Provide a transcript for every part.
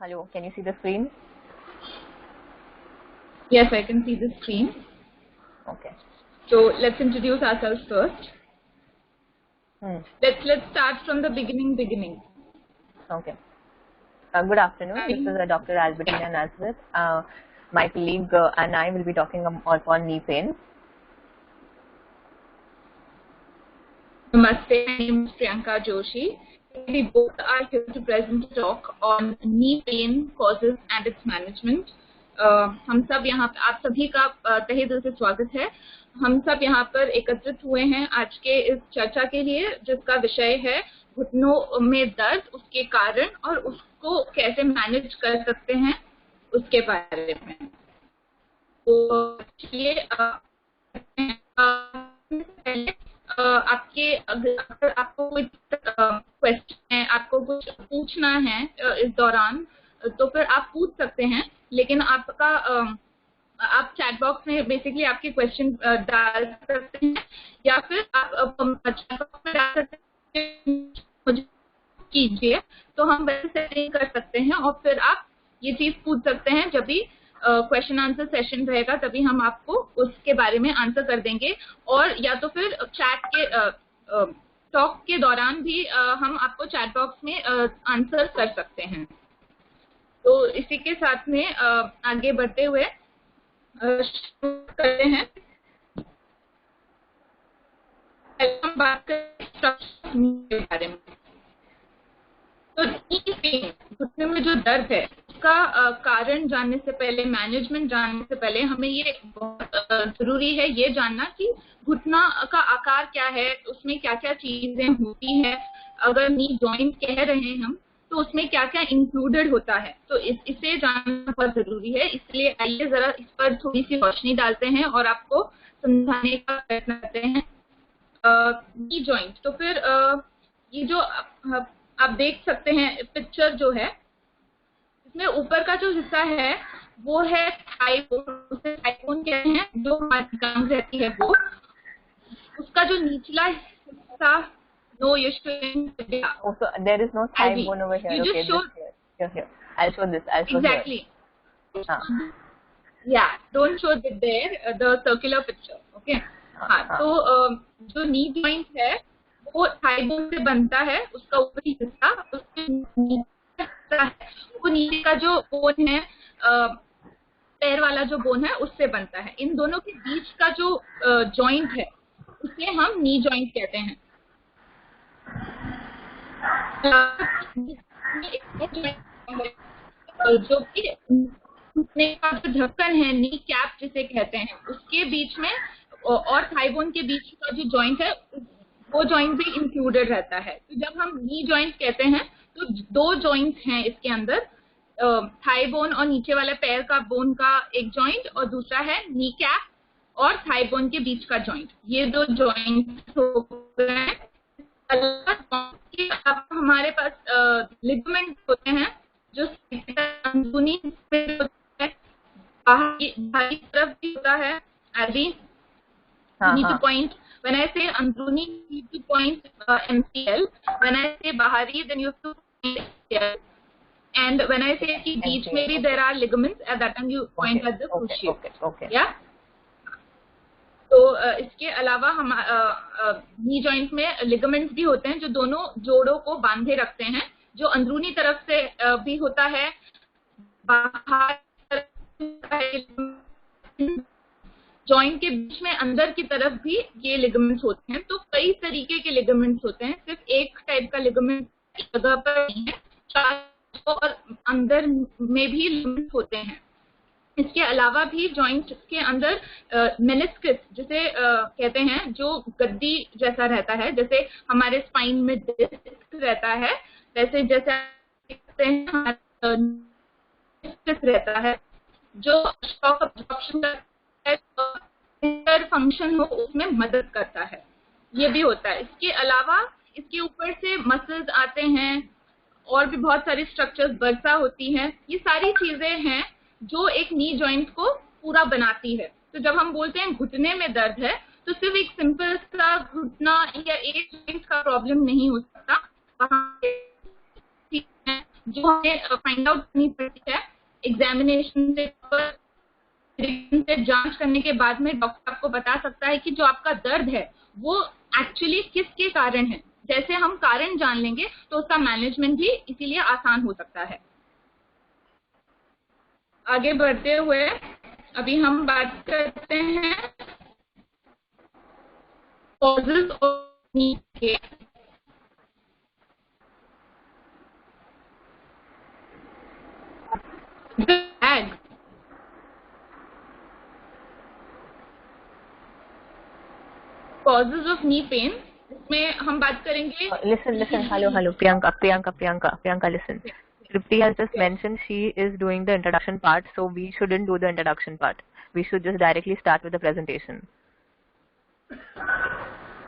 Hello, can you see the screen? Yes, I can see the screen. Okay. So let's introduce ourselves first. Hmm. Let's start from the beginning. Okay. Good afternoon. Hi. This is Dr. Albertina Nazareth. My colleague and I will be talking upon knee pain. Namaste, my name is Priyanka Joshi. We both are here to present a talk on knee pain causes and its management. हम सब यहाँ पे आप सभी का तहे दिल से स्वागत है। हम सब यहाँ पर एकत्रित हुए हैं आज के इस चर्चा के लिए, जिसका विषय है घुटनों में दर्द, उसके कारण और उसको कैसे मैनेज कर सकते हैं उसके बारे में। तो चलिए अगर आपको कोई क्वेश्चन है, आपको कुछ पूछना है इस दौरान, तो फिर आप पूछ सकते हैं, लेकिन आप चैट बॉक्स में बेसिकली आपके क्वेश्चन डाल सकते हैं या फिर आप चैट बॉक्स में डाल सकते हैं, मुझे कीजिए तो हम वैसे सेटिंग कर सकते हैं और फिर आप ये चीज पूछ सकते हैं। जब भी क्वेश्चन आंसर सेशन रहेगा तभी हम आपको उसके बारे में आंसर कर देंगे, और या तो फिर चैट के टॉक के दौरान भी हम आपको चैट बॉक्स में आंसर कर सकते हैं। तो इसी के साथ में आगे बढ़ते हुए शुरू करते हैं। हम बात करें के बारे में। तो घुटने में जो दर्द है उसका कारण जानने से पहले, मैनेजमेंट जानने से पहले हमें ये बहुत जरूरी है ये जानना कि घुटना का आकार क्या है, उसमें क्या क्या चीजें होती है। अगर नी जॉइंट कह रहे हैं हम, तो उसमें क्या क्या इंक्लूडेड होता है, तो इसे जानना बहुत जरूरी है। इसलिए आइए जरा इस पर थोड़ी सी रोशनी डालते हैं और आपको समझाने का प्रयत्न करते हैं। नी जॉइंट, तो फिर ये जो आप देख सकते हैं पिक्चर जो है, इसमें ऊपर का जो हिस्सा है वो है थाई बोन, उसे थाई बोन कहते हैं, जो हमारी टांग रहती है वो। उसका जो निचला हिस्सा, no you shouldn't, Oh, so there is no thigh bone over here. You Okay, just show here. I'll show this. I'll show exactly. here. Yeah, don't show it there, the circular picture. Okay. हाँ, तो जो knee joint है वो thigh bone से बनता है, उसका ऊपरी हिस्सा, उसके नीचे हिस्सा है, वो नीचे का जो बोन है, पैर वाला जो बोन है उससे बनता है। इन दोनों के बीच का जो जॉइंट है उसे हम नी जॉइंट कहते हैं। जो कि घुटने का जो ढक्कन है, नी कैप जिसे कहते हैं, उसके बीच में और थाई बोन के बीच का जो जॉइंट है वो जॉइंट भी इंक्लूडेड रहता है। तो जब हम नी जॉइंट कहते हैं तो दो जॉइंट हैं इसके अंदर, थाई बोन और नीचे वाले पैर का बोन का एक जॉइंट, और दूसरा है नी कैप और थाई बोन के बीच का जॉइंट। ये दो जॉइंट हो गए हैं। अब हमारे पास लिगामेंट होते हैं जो अंदरूनी बाहरी तरफ भी होता है। आदि you need to point, when I say andruni you need to point MCL, when I say bahari then you have to point MCL, and when I say कि बीच में भी there are ligaments, at that time you point at the cruciate. Okay. Yeah. तो इसके अलावा हम knee joint में ligaments भी होते हैं जो दोनों जोड़ों को बांधे रखते हैं, जो अंदरूनी तरफ से भी होता है, बाहर जॉइंट के बीच में अंदर की तरफ भी ये लिगामेंट्स होते हैं। तो कई तरीके के लिगामेंट्स होते हैं, सिर्फ एक टाइप का लिगामेंट जगह पर नहीं है, और अंदर में भी लिगामेंट्स होते हैं। इसके अलावा भी जॉइंट के अंदर मेनिस्कस जिसे कहते हैं, जो गद्दी जैसा रहता है, जैसे हमारे स्पाइन में डिस्क रहता है, वैसे जैसे कहते हैं रहता है, जो शॉक अब्जॉर्प्शन फंक्शन हो उसमें मदद करता है, ये भी होता है। इसके अलावा इसके ऊपर से मसल्स आते हैं और भी बहुत सारी स्ट्रक्चर्स, वर्सा होती हैं। ये सारी चीजें हैं जो एक नी जॉइंट को पूरा बनाती है। तो जब हम बोलते हैं घुटने में दर्द है, तो सिर्फ एक सिंपल सा घुटना या एक जॉइंट का प्रॉब्लम नहीं हो सकता, वहाँ जो हमें फाइंड आउट करनी पड़ती है एग्जामिनेशन से जांच करने के बाद में डॉक्टर आपको बता सकता है कि जो आपका दर्द है वो एक्चुअली किसके कारण है। जैसे हम कारण जान लेंगे तो उसका मैनेजमेंट भी इसीलिए आसान हो सकता है। आगे बढ़ते हुए अभी हम बात करते हैं causes of knee pain. Causes of knee pain इसमें हम बात करेंगे। Listen. Hello. Priyanka, listen. Tripti has just mentioned she is doing the introduction part, so we shouldn't do the introduction part. We should just directly start with the presentation.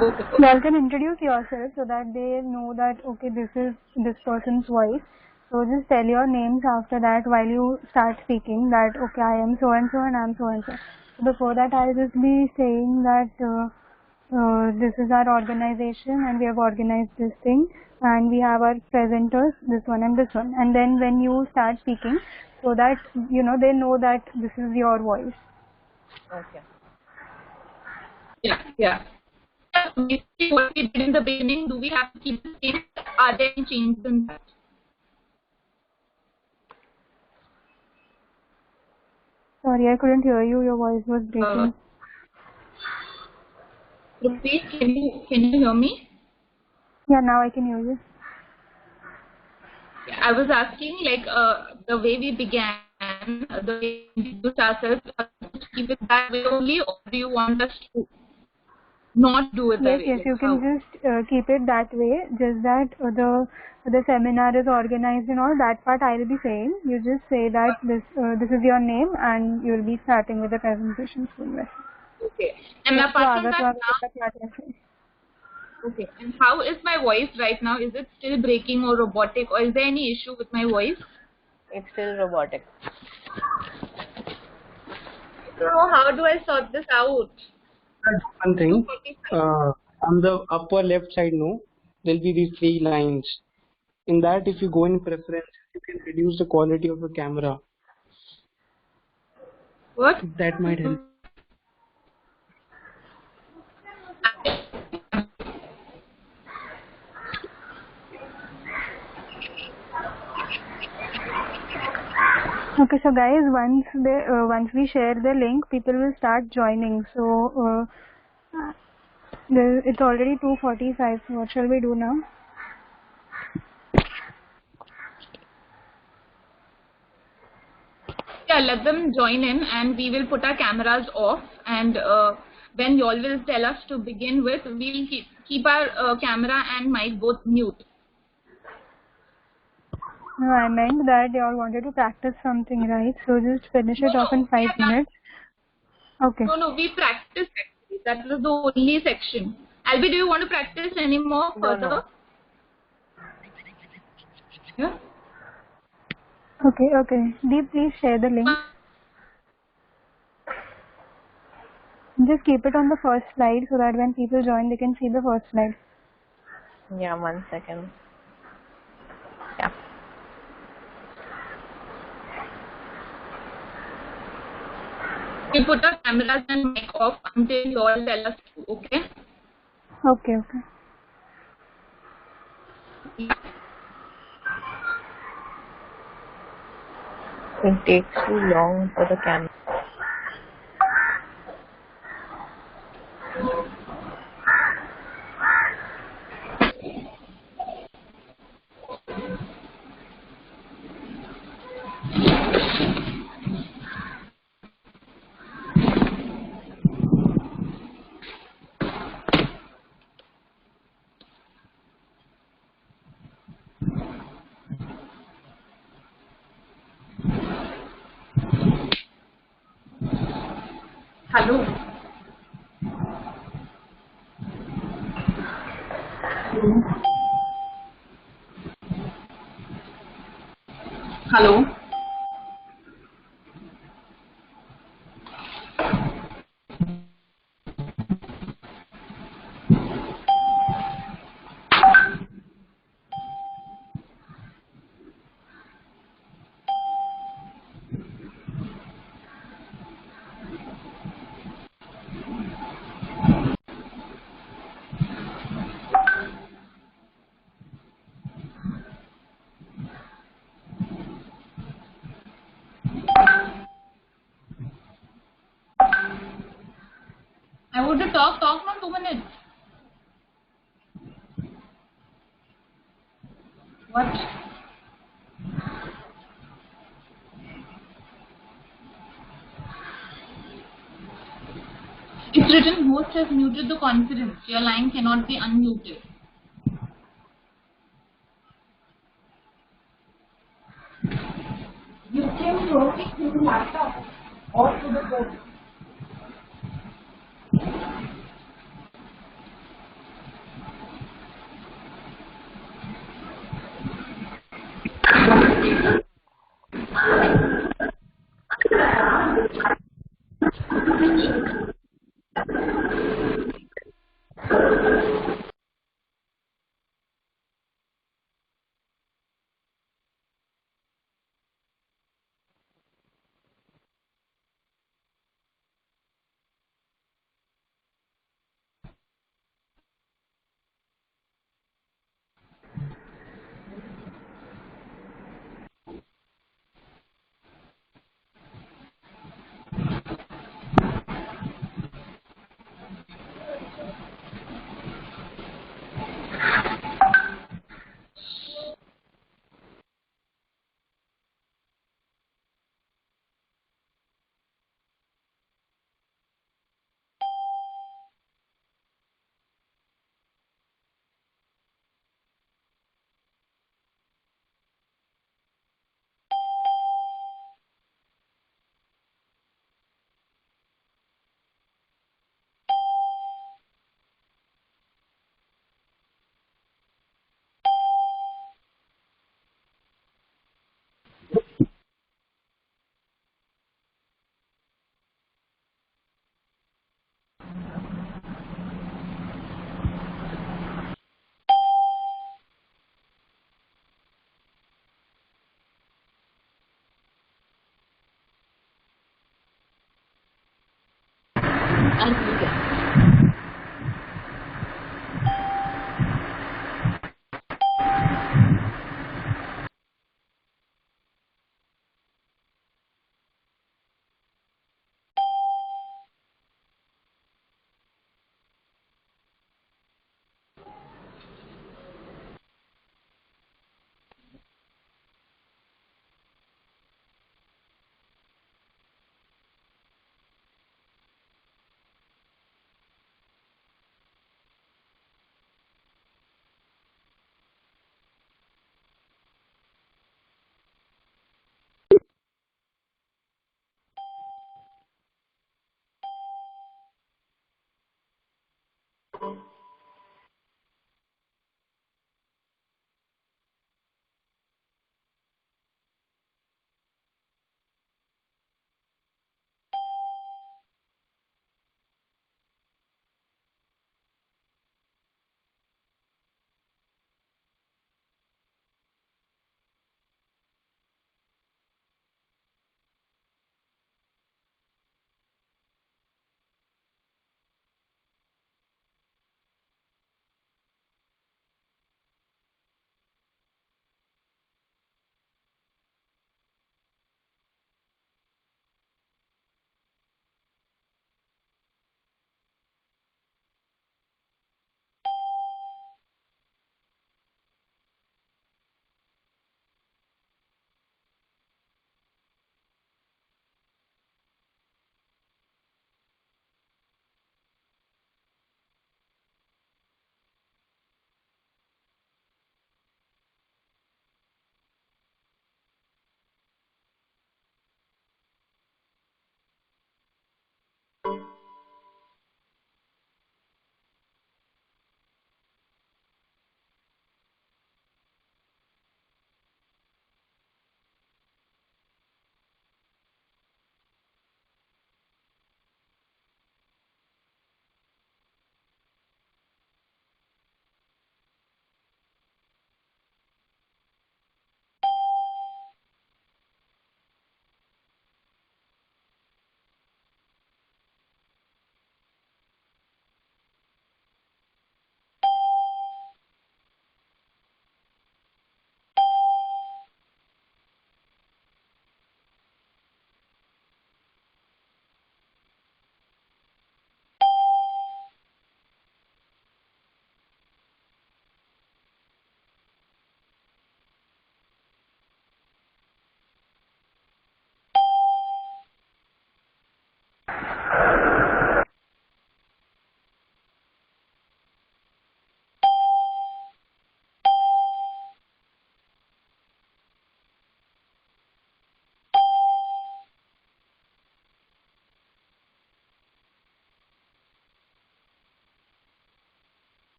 You all can introduce yourself so that they know that okay, this is this person's voice. So just tell your names after that while you start speaking that okay, I am so and so and I am so and so. So before that, I'll just be saying that this is our organization and we have organized this thing and we have our presenters, this one and this one. And then when you start speaking, so that you know they know that this is your voice. Okay. Yeah. Basically, what we did in the beginning, do we have to keep the same? Are there any changes in that? Sorry, I couldn't hear you. Your voice was breaking. Rupees, can you hear me? Yeah, now I can hear you. I was asking like the way we began, the way we introduced ourselves, keep it that way only, or do you want us to not do it that way? Yes, you can just keep it that way. Just that the seminar is organized and all that part I will be saying. You just say that this is your name and you will be starting with the presentation soon. Okay. And apart from that now, okay. And how is my voice right now? Is it still breaking or robotic, or is there any issue with my voice? It's still robotic. So how do I sort this out? One thing, on the upper left side, no, there'll be these 3 lines. In that, if you go in preferences, you can reduce the quality of the camera. What? That might help. Okay, so guys, once we share the link, people will start joining. So it's already 2:45. So what shall we do now? Yeah, let them join in, and we will put our cameras off. And when you all will tell us to begin with, we will keep our camera and mic both mute. No, I meant that you all wanted to practice something, right? So just finish it off in 5 minutes. Okay. No, we practiced actually. That was the only section. Albi, do you want to practice any more further? No. Yeah? Okay. Deep, please share the link. Just keep it on the first slide so that when people join, they can see the first slide. Yeah, 1 second. Yeah. We put our cameras and mic off until you all tell us to, okay? Okay. Yeah. It takes too long for the camera. Hello. Hello. I want to talk now 2 minutes. What? It's written host has muted the conference. Your line cannot be unmuted. You came working through the laptop or through the phone.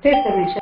फिर से विषय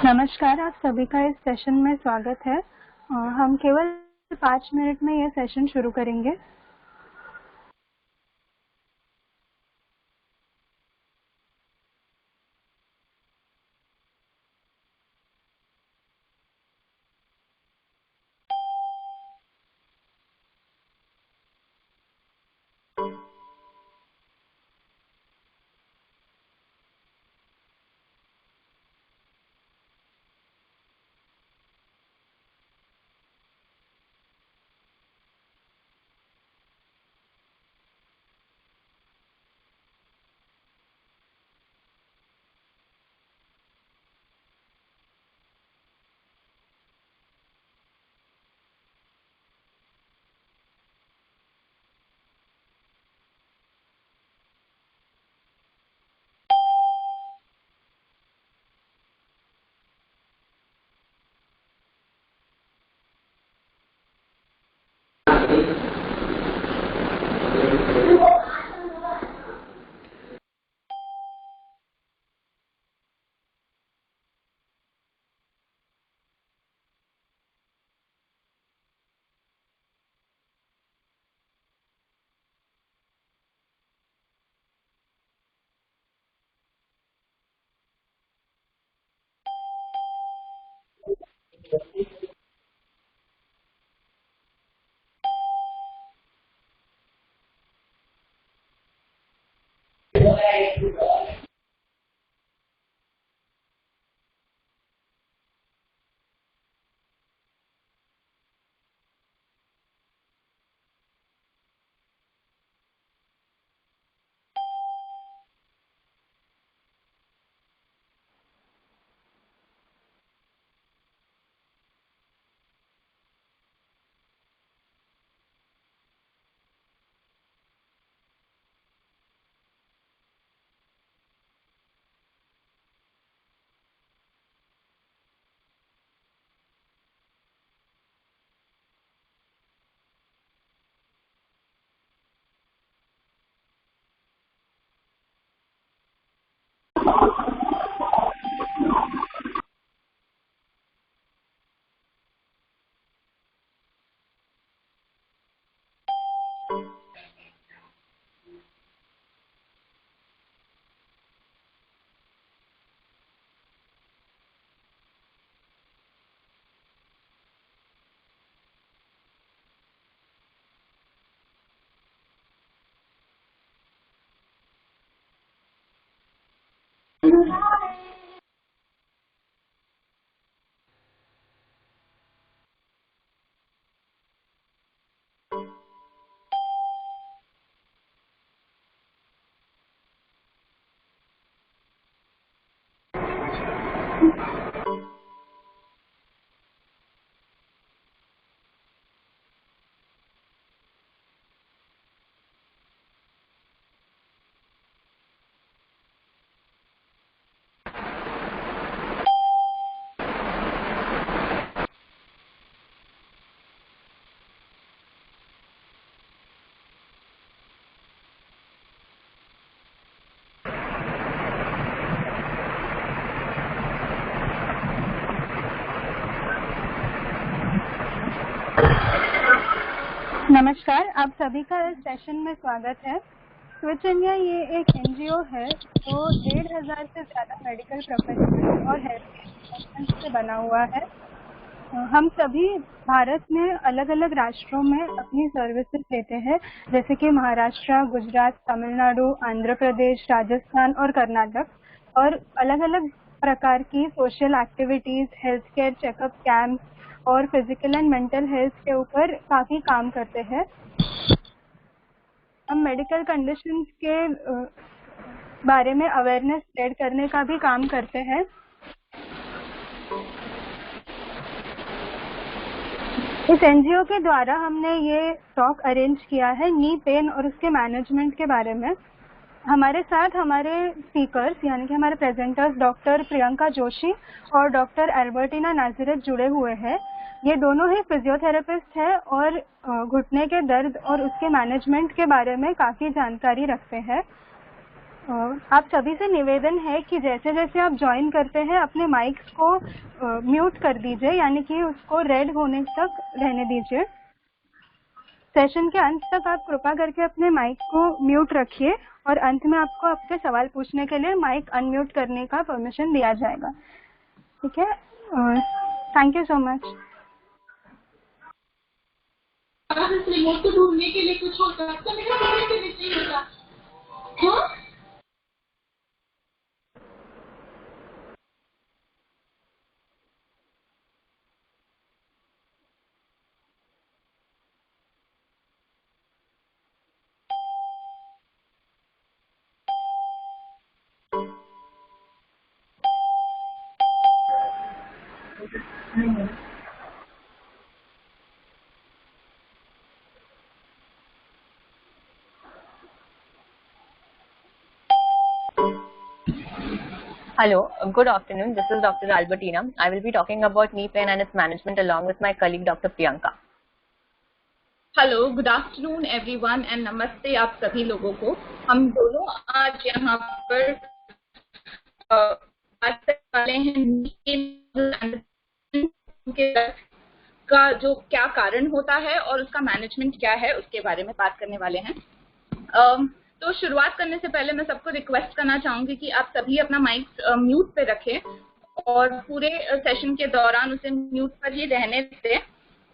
नमस्कार, आप सभी का इस session में स्वागत है। हम केवल 5 मिनट में यह सेशन शुरू करेंगे। नमस्कार, आप सभी का इस सेशन में स्वागत है। स्विच इंडिया ये एक एनजीओ है जो 1,500 से ज्यादा मेडिकल प्रोफेशनल और हेल्थ प्रोफेशनल्स से बना हुआ है। हम सभी भारत में अलग अलग राष्ट्रों में अपनी सर्विसेज देते हैं, जैसे कि महाराष्ट्र, गुजरात, तमिलनाडु, आंध्र प्रदेश, राजस्थान और कर्नाटक, और अलग अलग प्रकार की social activities, health care checkup camp और फिजिकल एंड मेंटल हेल्थ के ऊपर काफी काम करते हैं। हम मेडिकल कंडीशंस के बारे में अवेयरनेस स्प्रेड करने का भी काम करते हैं। इस एनजीओ के द्वारा हमने ये टॉक अरेंज किया है नी पेन और उसके मैनेजमेंट के बारे में। हमारे साथ हमारे स्पीकर्स यानी कि हमारे प्रेजेंटर्स डॉक्टर प्रियंका जोशी और डॉक्टर अल्बर्टीना नाजिरत जुड़े हुए हैं। ये दोनों ही फिजियोथेरेपिस्ट हैं और घुटने के दर्द और उसके मैनेजमेंट के बारे में काफ़ी जानकारी रखते हैं। आप सभी से निवेदन है कि जैसे जैसे आप ज्वाइन करते हैं अपने माइक्स को म्यूट कर दीजिए, यानी कि उसको रेड होने तक रहने दीजिए। सेशन के अंत तक आप कृपा करके अपने माइक को म्यूट रखिए और अंत में आपको आपके सवाल पूछने के लिए माइक अनम्यूट करने का परमिशन दिया जाएगा। ठीक है, thank you so much. Remote को ढूंढने के लिए कुछ होता तो मेरा ढूंढने के लिए नहीं होता। हाँ? Hello, good afternoon. This is Dr. Albertina. I will be talking about knee pain and its management along with my colleague Dr. Priyanka. Hello, good afternoon everyone and नमस्ते आप सभी लोगों को। हम दोनों आज यहाँ पर बात करने वाले हैं का जो क्या कारण होता है और उसका मैनेजमेंट क्या है उसके बारे में बात करने वाले हैं। तो शुरुआत करने से पहले मैं सबको रिक्वेस्ट करना चाहूंगी कि आप सभी अपना माइक म्यूट पे रखें और पूरे सेशन के दौरान उसे म्यूट पर ही रहने दें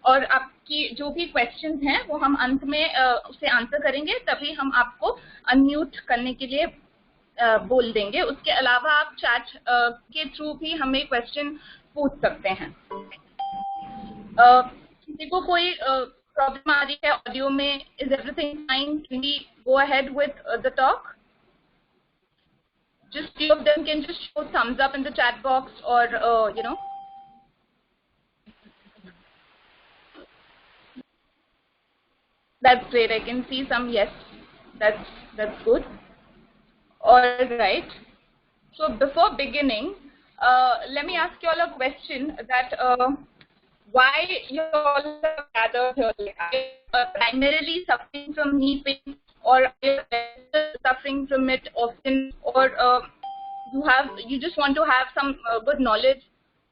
और आपकी जो भी क्वेश्चंस हैं वो हम अंत में उसे आंसर करेंगे, तभी हम आपको अनम्यूट करने के लिए बोल देंगे। उसके अलावा आप चैट के थ्रू भी हमें क्वेश्चन पूछ सकते हैं। किसी को कोई प्रॉब्लम आ रही है ऑडियो में? Is everything fine? Can we go ahead with the talk? Just few of them can just show thumbs up in the chat box or you know. That's great. I can see some yes. That's good. All right. So before beginning, let me ask you all a question that why you all are gathered here? Are you primarily suffering from knee pain, or are you suffering from it often, or you just want to have some good knowledge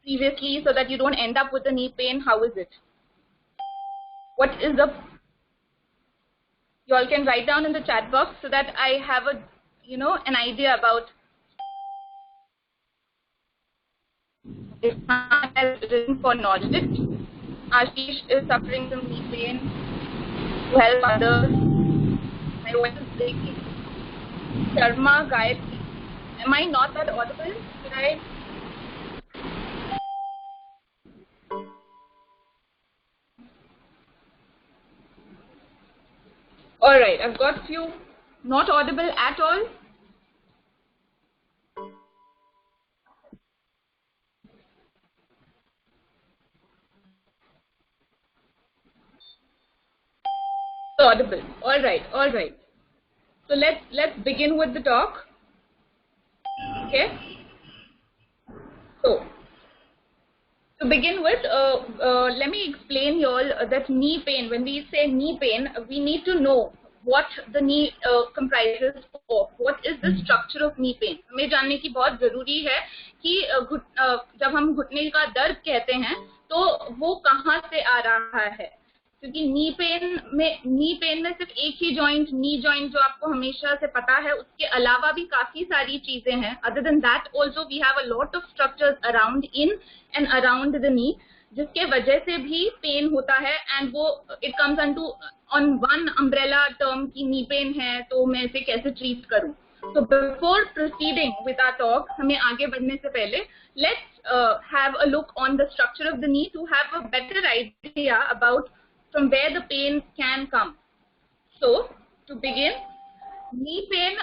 previously so that you don't end up with a knee pain? How is it? What is the? You all can write down in the chat box so that I have an idea about. If I have written for knowledge, Ashish is suffering from knee pain to help others. My voice is breaking. Sharma, Gayatri. Am I not that audible? Should I? Alright, I've got few not audible at all. Audible. Alright. So let's begin with the talk. Okay. So to begin with, let me explain you all that knee pain. When we say knee pain, we need to know what the knee comprises of. What is the structure of knee pain? हमें जानने की बहुत जरूरी है कि जब हम घुटने का दर्द कहते हैं तो वो कहाँ से आ रहा है, क्योंकि नी पेन में सिर्फ एक ही जॉइंट, नी जॉइंट जो आपको हमेशा से पता है, उसके अलावा भी काफी सारी चीजें हैं। Other than that also we have a lot of structures around in and around the knee, जिसके वजह से भी पेन होता है। एंड वो it comes on one umbrella term की नी पेन है, तो मैं इसे कैसे ट्रीट करूं। तो before proceeding with our talk, हमें आगे बढ़ने से पहले let's have a look on the structure of the knee to have a better idea about from where the pain can come. So to begin, knee pain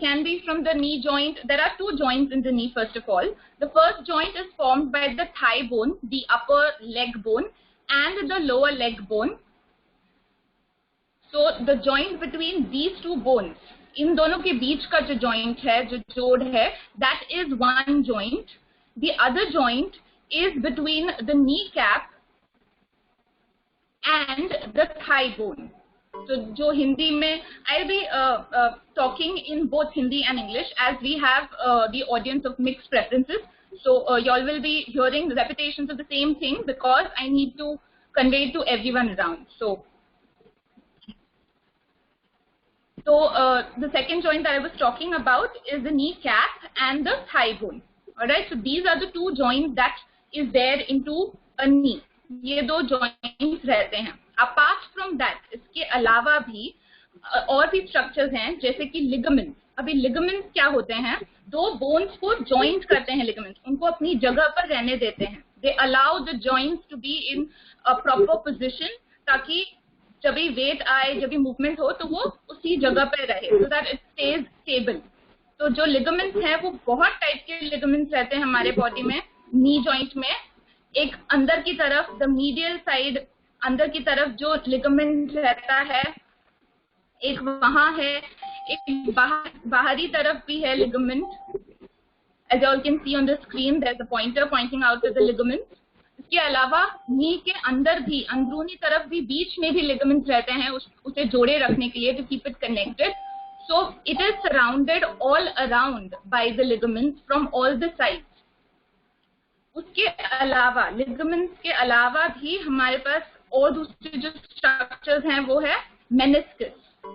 can be from the knee joint. There are two joints in the knee. First of all, the first joint is formed by the thigh bone, the upper leg bone, and the lower leg bone. So the joint between these two bones, इन दोनों के बीच का जो joint है, जो जोड़ है, that is one joint. The other joint is between the kneecap and the thigh bone. So जो हिंदी में, I'll be talking in both Hindi and English as we have the audience of mixed preferences. So y'all will be hearing repetitions of the same thing because I need to convey it to everyone around. So the second joint that I was talking about is the kneecap and the thigh bone. Alright, so these are the two joints that is there into a knee. ये दो joints रहते हैं. Apart from that, इसके अलावा भी और भी structures हैं जैसे कि ligaments. अभी ligaments क्या होते हैं? दो bones को joint करते हैं ligaments. उनको अपनी जगह पर रहने देते हैं. They allow the joints to be in a proper position ताकि जब भी वेट आए, जब भी मूवमेंट हो तो वो उसी जगह पे रहे, so that it stays stable. तो जो लिगामेंट्स हैं वो बहुत टाइप के लिगामेंट्स रहते हैं हमारे बॉडी में, नी जॉइंट में. एक अंदर की तरफ द मीडियल साइड, अंदर की तरफ जो लिगामेंट रहता है, एक वहां है, एक बाहरी तरफ भी है ligament. As you all can see on the screen, there's a pointer pointing out to the ligaments. इसके अलावा नी के अंदर भी, अंदरूनी तरफ भी, बीच में भी लिगामेंट्स रहते हैं उसे जोड़े रखने के लिए, to keep it connected. So it is surrounded all around by the ligaments from all the sides. उसके अलावा लिगामेंट्स के अलावा भी हमारे पास और दूसरे जो स्ट्रक्चर्स हैं वो है मेनिस्कस.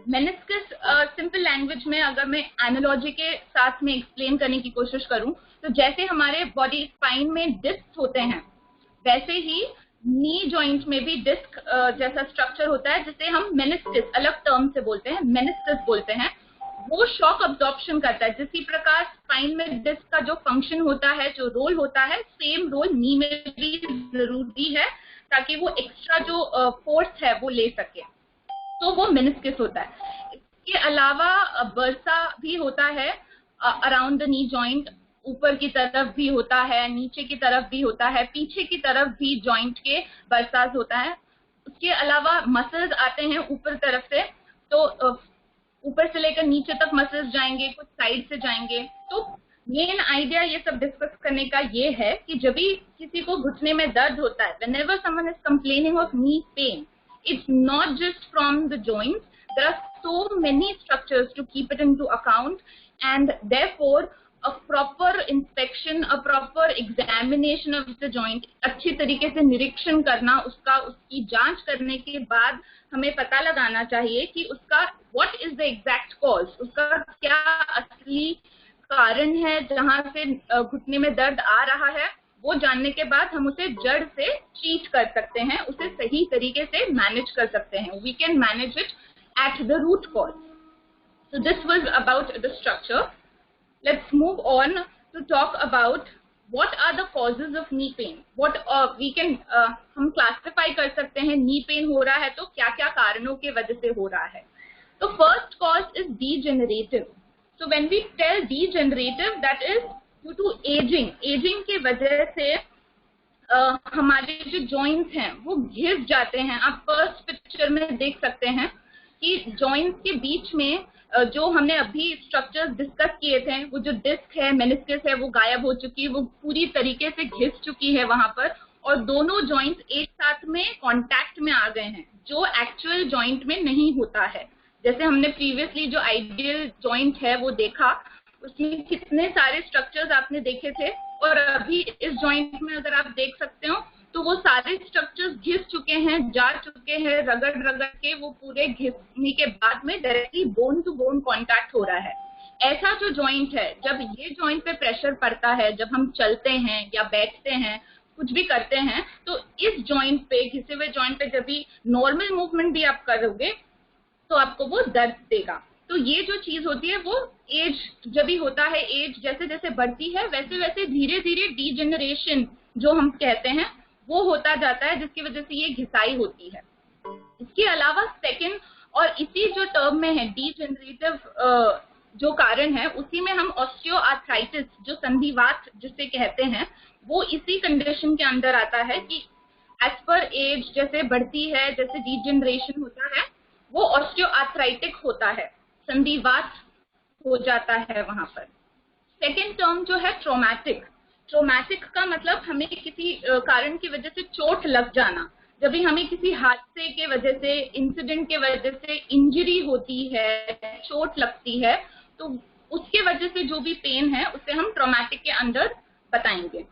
मेनिस्कस सिंपल लैंग्वेज में अगर मैं एनालॉजी के साथ में एक्सप्लेन करने की कोशिश करूं तो जैसे हमारे बॉडी स्पाइन में डिस्क होते हैं वैसे ही नी जॉइंट में भी डिस्क जैसा स्ट्रक्चर होता है जिसे हम मेनिस्कस अलग टर्म से बोलते हैं, मेनिस्कस बोलते हैं. वो शॉक अब्जॉर्प्शन करता है. जिसी प्रकार स्पाइन में डिस्क का जो फंक्शन होता है, जो रोल होता है, सेम रोल नी में भी जरूरी है ताकि वो एक्स्ट्रा जो फोर्स है वो ले सके. तो वो मेनिस्कस होता है. इसके अलावा बर्सा भी होता है अराउंड द नी जॉइंट. ऊपर की तरफ भी होता है, नीचे की तरफ भी होता है, पीछे की तरफ भी जॉइंट के बर्सास होता है. उसके अलावा मसल्स आते हैं ऊपर तरफ से, तो ऊपर से लेकर नीचे तक मसल्स जाएंगे, कुछ साइड से जाएंगे. तो मेन आइडिया ये सब डिस्कस करने का ये है कि जब भी किसी को घुटने में दर्द होता है, whenever someone is complaining of knee pain, it's not just from the joints. There are so many structures to keep it into account, and therefore a proper inspection, a proper examination of the joint, अच्छी तरीके से निरीक्षण करना उसका, उसकी जांच करने के बाद हमें पता लगाना चाहिए कि उसका what is the exact cause, उसका क्या असली कारण है जहां से घुटने में दर्द आ रहा है. वो जानने के बाद हम उसे जड़ से ट्रीट कर सकते हैं, उसे सही तरीके से मैनेज कर सकते हैं. We can manage it at the root cause. So this was about the structure. Let's move on to talk about what are the causes of knee pain. What we can हम classify कर सकते हैं. knee pain हो रहा है तो क्या क्या कारणों के वजह से हो रहा है. तो first cause is degenerative. So when we tell degenerative, that is due to aging. aging के वजह से हमारे जो joints हैं वो घिस जाते हैं. आप first picture में देख सकते हैं कि joints के बीच में जो हमने अभी स्ट्रक्चर्स डिस्कस किए थे, वो जो डिस्क है, मेनिस्कस है, वो गायब हो चुकी है, वो पूरी तरीके से घिस चुकी है वहां पर, और दोनों जॉइंट्स एक साथ में कांटेक्ट में आ गए हैं, जो एक्चुअल जॉइंट में नहीं होता है. जैसे हमने प्रीवियसली जो आइडियल जॉइंट है वो देखा, उसमें कितने सारे स्ट्रक्चर्स आपने देखे थे, और अभी इस जॉइंट में अगर आप देख सकते हो तो वो सारे स्ट्रक्चर्स घिस चुके हैं, जा चुके हैं, रगड़ के वो पूरे घिसने के बाद में directly bone to bone contact हो रहा है. ऐसा जो जॉइंट है, जब ये जॉइंट पे प्रेशर पड़ता है, जब हम चलते हैं या बैठते हैं, कुछ भी करते हैं, तो इस जॉइंट पे, घिसे हुए जॉइंट पे जब भी नॉर्मल मूवमेंट भी आप करोगे तो आपको वो दर्द देगा. तो ये जो चीज होती है वो एज जब भी होता है, एज जैसे जैसे बढ़ती है वैसे वैसे धीरे धीरे डीजेनरेशन जो हम कहते हैं वो होता जाता है, जिसकी वजह से ये घिसाई होती है. इसके अलावा सेकंड, और इसी जो टर्म में है डीजेनरेटिव जो कारण है, उसी में हम ऑस्टियोआर्थराइटिस जो संधिवात जिसे कहते हैं, वो इसी कंडीशन के अंदर आता है कि एज पर एज जैसे बढ़ती है, जैसे डीजनरेशन होता है, वो ऑस्टियोआर्थराइटिक होता है, संधिवात हो जाता है वहां पर। सेकेंड टर्म जो है ट्रॉमेटिक। ट्रॉमेटिक का मतलब हमें किसी कारण की वजह से चोट लग जाना। जब भी हमें किसी हादसे के वजह से, इंसिडेंट के वजह से इंजरी होती है, चोट लगती है, तो उसके वजह से जो भी पेन है उसे हम ट्रॉमेटिक के अंदर बताएंगे।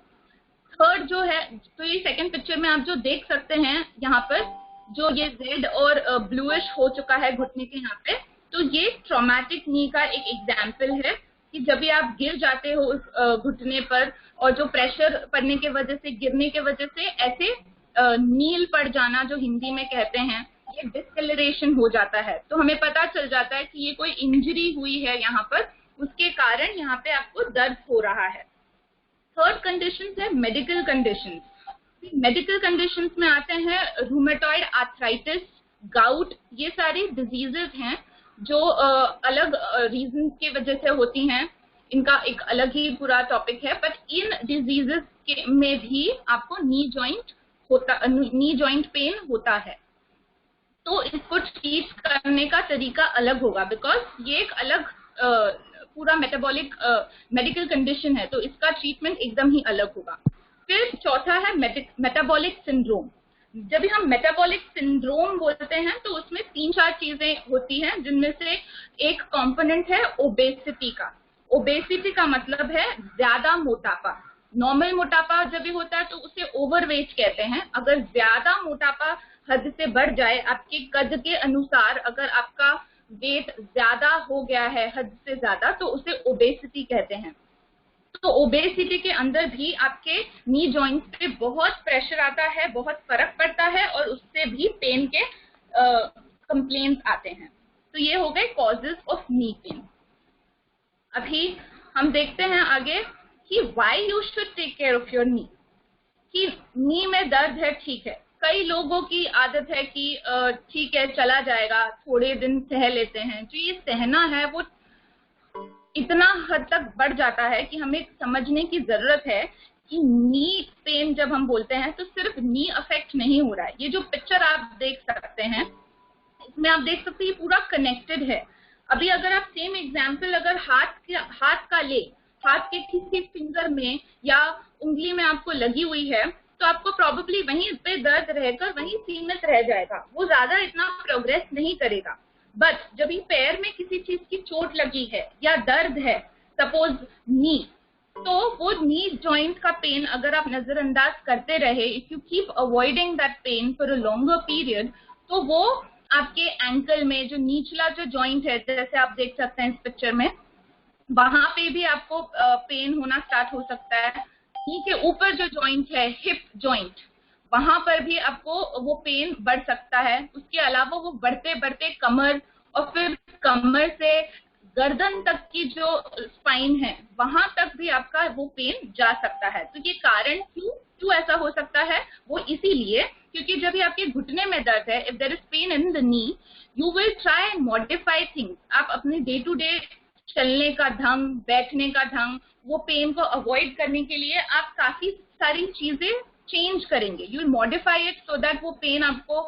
थर्ड जो है, तो ये सेकंड पिक्चर में आप जो देख सकते हैं यहाँ पर, जो ये रेड और ब्लूइश हो चुका है घुटने के यहाँ पे, तो ये ट्रॉमेटिक नी का एक एग्जाम्पल है कि जब भी आप गिर जाते हो उस घुटने पर, और जो प्रेशर पड़ने के वजह से, गिरने के वजह से ऐसे नील पड़ जाना जो हिंदी में कहते हैं, ये डिस्कलरेशन हो जाता है। तो हमें पता चल जाता है कि ये कोई इंजरी हुई है यहाँ पर, उसके कारण यहाँ पे आपको दर्द हो रहा है। थर्ड कंडीशन है मेडिकल कंडीशन। मेडिकल कंडीशंस में आते हैं रूमेटॉइड आर्थराइटिस, गाउट, ये सारी डिजीजेस हैं जो अलग रीजन की वजह से होती हैं, इनका एक अलग ही पूरा टॉपिक है। बट इन डिजीजेस में भी आपको नी जॉइंट पेन होता है, तो इसको ट्रीट करने का तरीका अलग होगा, बिकॉज ये एक अलग पूरा मेटाबॉलिक मेडिकल कंडीशन है, तो इसका ट्रीटमेंट एकदम ही अलग होगा। फिर चौथा है मेटाबॉलिक सिंड्रोम। जब भी हम मेटाबॉलिक सिंड्रोम बोलते हैं तो उसमें 3-4 चीजें होती हैं, जिनमें से एक कंपोनेंट है ओबेसिटी का। ओबेसिटी का मतलब है ज्यादा मोटापा। नॉर्मल मोटापा जब भी होता है तो उसे ओवरवेट कहते हैं। अगर ज्यादा मोटापा हद से बढ़ जाए, आपके कद के अनुसार अगर आपका वेट ज्यादा हो गया है हद से ज्यादा, तो उसे ओबेसिटी कहते हैं। तो ओबेसिटी के अंदर भी आपके नी जॉइंट्स पे बहुत प्रेशर आता है, बहुत फर्क पड़ता है, और उससे भी पेन के कंप्लेंट्स आते हैं। तो ये हो गए कॉजेज ऑफ नी पेन। अभी हम देखते हैं आगे कि why you should take care of your knee. कि नी में दर्द है, ठीक है, कई लोगों की आदत है कि ठीक है चला जाएगा, थोड़े दिन सह लेते हैं। जो ये सहना है वो इतना हद तक बढ़ जाता है कि हमें समझने की जरूरत है कि नी पेन जब हम बोलते हैं तो सिर्फ नी अफेक्ट नहीं हो रहा है। ये जो पिक्चर आप देख सकते हैं, इसमें आप देख सकते हैं ये पूरा कनेक्टेड है। अभी अगर आप सेम एग्जाम्पल अगर हाथ का ले, हाथ के किसी फिंगर में या उंगली में आपको लगी हुई है, तो आपको प्रोबेबली वहीं पे दर्द रहकर वहीं सीमित रह जाएगा, वो ज्यादा इतना प्रोग्रेस नहीं करेगा। बट जब भी पैर में किसी चीज की चोट लगी है या दर्द है, सपोज नी, तो वो नी जॉइंट का पेन अगर आप नजरअंदाज करते रहे, if you keep avoiding that pain for a longer period, तो वो आपके एंकल में जो निचला जो जॉइंट है, जैसे आप देख सकते हैं इस पिक्चर में, वहां पे भी आपको पेन होना स्टार्ट हो सकता है। नी के ऊपर जो जॉइंट है, हिप जॉइंट, वहां पर भी आपको वो पेन बढ़ सकता है। उसके अलावा वो बढ़ते बढ़ते कमर, और फिर कमर से गर्दन तक की जो स्पाइन है, वहां तक भी आपका वो पेन जा सकता है। तो ये कारण क्यों ऐसा हो सकता है, वो इसीलिए क्योंकि जब भी आपके घुटने में दर्द है, if there is pain in the knee, you will try and modify things. आप अपने डे टू डे चलने का ढंग, बैठने का ढंग, वो पेन को अवॉइड करने के लिए आप काफी सारी चीजें चेंज करेंगे। You will modify it so that वो पेन आपको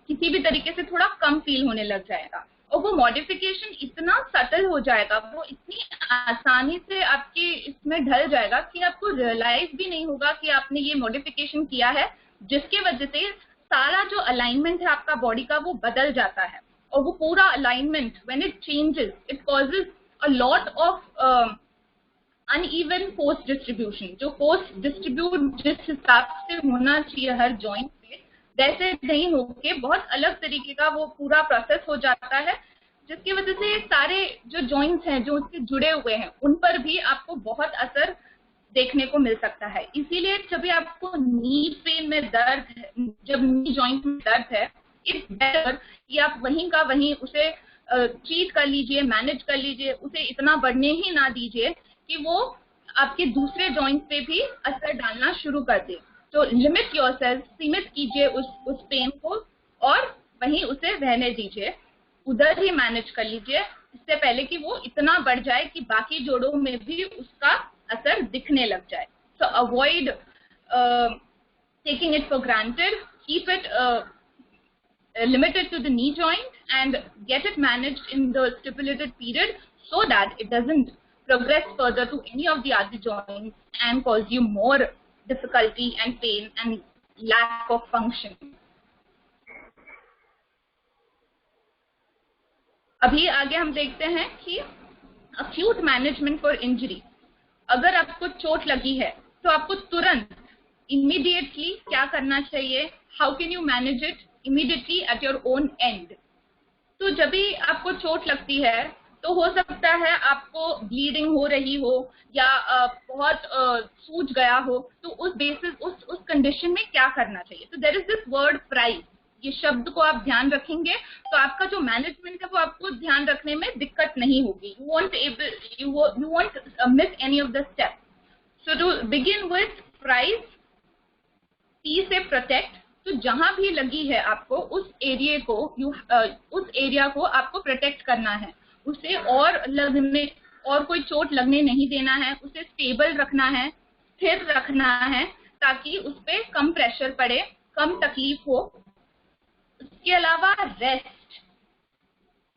किसी भी तरीके से थोड़ा कम फील होने लग जाएगा। और वो मॉडिफिकेशन इतना सटल हो जाएगा, वो इतनी आसानी से आपके इसमें ढल जाएगा कि आपको रियलाइज भी नहीं होगा कि आपने ये मॉडिफिकेशन किया है, जिसके वजह से सारा जो अलाइनमेंट है आपका बॉडी का वो बदल जाता है। और वो पूरा alignment when it changes, it causes a lot of uneven force distribution. जो फोर्स डिस्ट्रीब्यूट जिस हिसाब से होना चाहिए हर जॉइंट पे, वैसे नहीं होके बहुत अलग तरीके का वो पूरा प्रोसेस हो जाता है, जिसकी वजह से सारे जो जॉइंट्स हैं जो उससे जुड़े हुए हैं, उन पर भी आपको बहुत असर देखने को मिल सकता है। इसीलिए जब भी आपको नी पेन में दर्द है, जब नी जॉइंट में दर्द है, इट्स बेटर कि आप वहीं का वहीं उसे ट्रीट कर लीजिए, मैनेज कर लीजिए, उसे इतना बढ़ने ही ना दीजिए कि वो आपके दूसरे जॉइंट पे भी असर डालना शुरू कर दे। तो लिमिट योरसेल्फ, सीमित कीजिए उस पेन को, और वहीं उसे रहने दीजिए, उधर ही मैनेज कर लीजिए, इससे पहले कि वो इतना बढ़ जाए कि बाकी जोड़ों में भी उसका असर दिखने लग जाए। So avoid taking it for granted, keep it limited to the knee joint and get it managed in the stipulated period so that it doesn't progress further to any of the other joints and cause you more difficulty and pain and lack of function. अभी आगे हम देखते हैं कि acute management for injury. अगर आपको चोट लगी है तो आपको तुरंत immediately क्या करना चाहिए? How can you manage it immediately at your own end? तो जब भी आपको चोट लगती है तो हो सकता है आपको ब्लीडिंग हो रही हो या बहुत सूज गया हो, तो उस बेसिस उस कंडीशन में क्या करना चाहिए? तो there is this word price, ये शब्द को आप ध्यान रखेंगे तो आपका जो मैनेजमेंट है वो आपको ध्यान रखने में दिक्कत नहीं होगी. You won't miss any of the step. So to begin with price, P से प्रोटेक्ट. तो जहां भी लगी है आपको उस एरिया को आपको प्रोटेक्ट करना है, उसे और कोई चोट लगने नहीं देना है, उसे स्टेबल रखना है, स्थिर रखना है ताकि उस पे कम प्रेशर पड़े, कम तकलीफ हो. उसके अलावा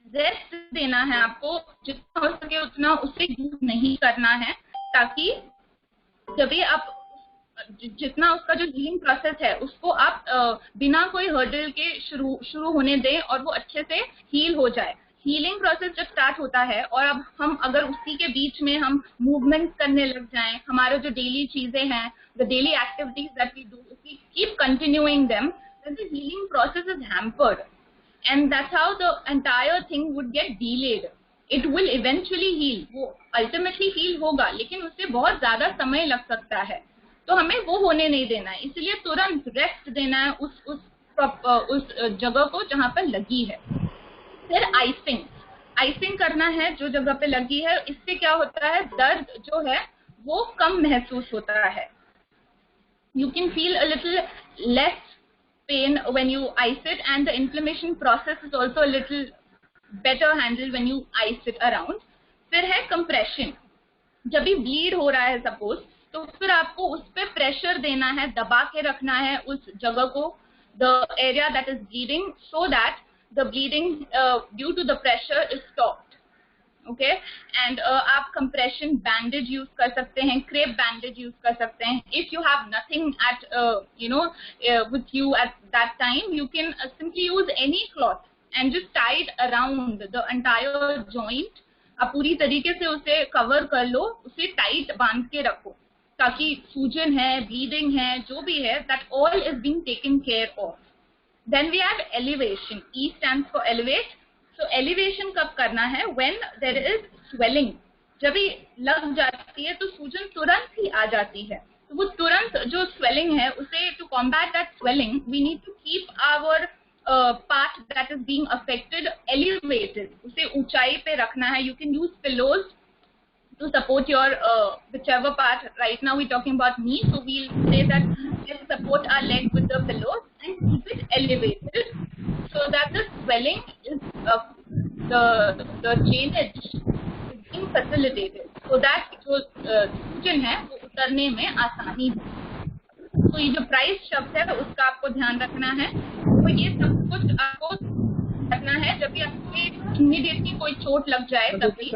रेस्ट देना है आपको, जितना हो सके उतना उसे यूज नहीं करना है ताकि जब भी आप जितना उसका जो हीलिंग प्रोसेस है उसको आप बिना कोई हर्डल के शुरू होने दें और वो अच्छे से हील हो जाए. हीलिंग प्रोसेस जब स्टार्ट होता है और अब हम अगर उसी के बीच में हम मूवमेंट करने लग जाएं, हमारे जो डेली चीजें हैं, the daily activities that we do, if we keep continuing them, then the healing process is hampered and that's how the entire thing would get delayed. It will eventually heal, वो ultimately heal होगा लेकिन उससे बहुत ज्यादा समय लग सकता है, तो हमें वो होने नहीं देना है. इसलिए तुरंत रेस्ट देना है उस जगह को जहां पर लगी है. फिर आइसिंग करना है जो जगह पे लगी है. इससे क्या होता है, दर्द जो है वो कम महसूस होता है. You can feel a little less pain when you ice it and the inflammation process is also a little better handled when you ice it around. फिर है compression. जब भी bleed हो रहा है सपोज, तो फिर आपको उस पे प्रेशर देना है, दबा के रखना है उस जगह को, the area that is bleeding, so that the bleeding due to the pressure is stopped. Okay, and आप compression bandage use कर सकते हैं, crepe bandage use कर सकते हैं. If you have nothing at with you at that time, you can simply use any cloth and just tie it around the entire joint. आप पूरी तरीके से उसे कवर कर लो, उसे टाइट बांध के रखो ताकि सूजन है, ब्लीडिंग है, जो भी है, that all is being taken care of. Then we have elevation. E stands for elevate. तो एलिवेशन कब करना है? When there is swelling. जब भी लग जाती है तो सूजन तुरंत ही आ जाती है, तो वो तुरंत जो स्वेलिंग है उसे to combat that swelling we need to keep our part that is being affected elevated. उसे ऊंचाई पे रखना है. You can use pillows to support your whichever part. Right now we're talking about knee, so we'll say that let's support our leg with the pillows and keep it elevated so that the swelling is the drainage is being facilitated, so that जो सूजन है वो उतरने में आसानी हो. तो ये जो प्राइस शब्द है उसका आपको ध्यान रखना है. तो ये सब कुछ आपको करना है जब भी आपको इमीडिएटली कोई चोट लग जाए तभी,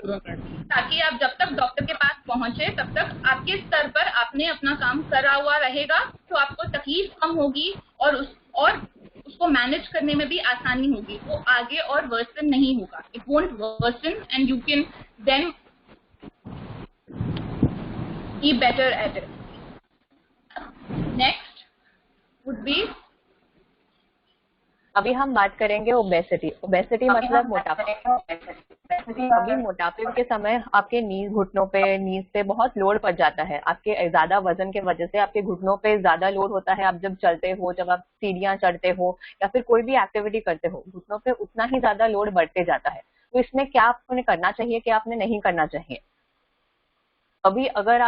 ताकि आप जब तक डॉक्टर के पास पहुंचे तब तक आपके स्तर पर आपने अपना काम करा हुआ रहेगा, तो आपको तकलीफ कम होगी और उसको मैनेज करने में भी आसानी होगी. वो आगे और वर्सन नहीं होगा. It won't worsen and you can then be better at it. Next would be, अभी हम बात करेंगे ओबेसिटी. ओबेसिटी मतलब मोटापा. अभी मोटापे के समय आपके नीज घुटनों पे, नीज पे बहुत लोड पड़ जाता है. आपके ज्यादा वजन के वजह से आपके घुटनों पे ज्यादा लोड होता है. आप जब चलते हो, जब आप सीढ़ियां चढ़ते हो या फिर कोई भी एक्टिविटी करते हो, घुटनों पे उतना ही ज्यादा लोड बढ़ते जाता है. तो इसमें क्या आपने करना चाहिए, क्या आपने नहीं करना चाहिए? अभी अगर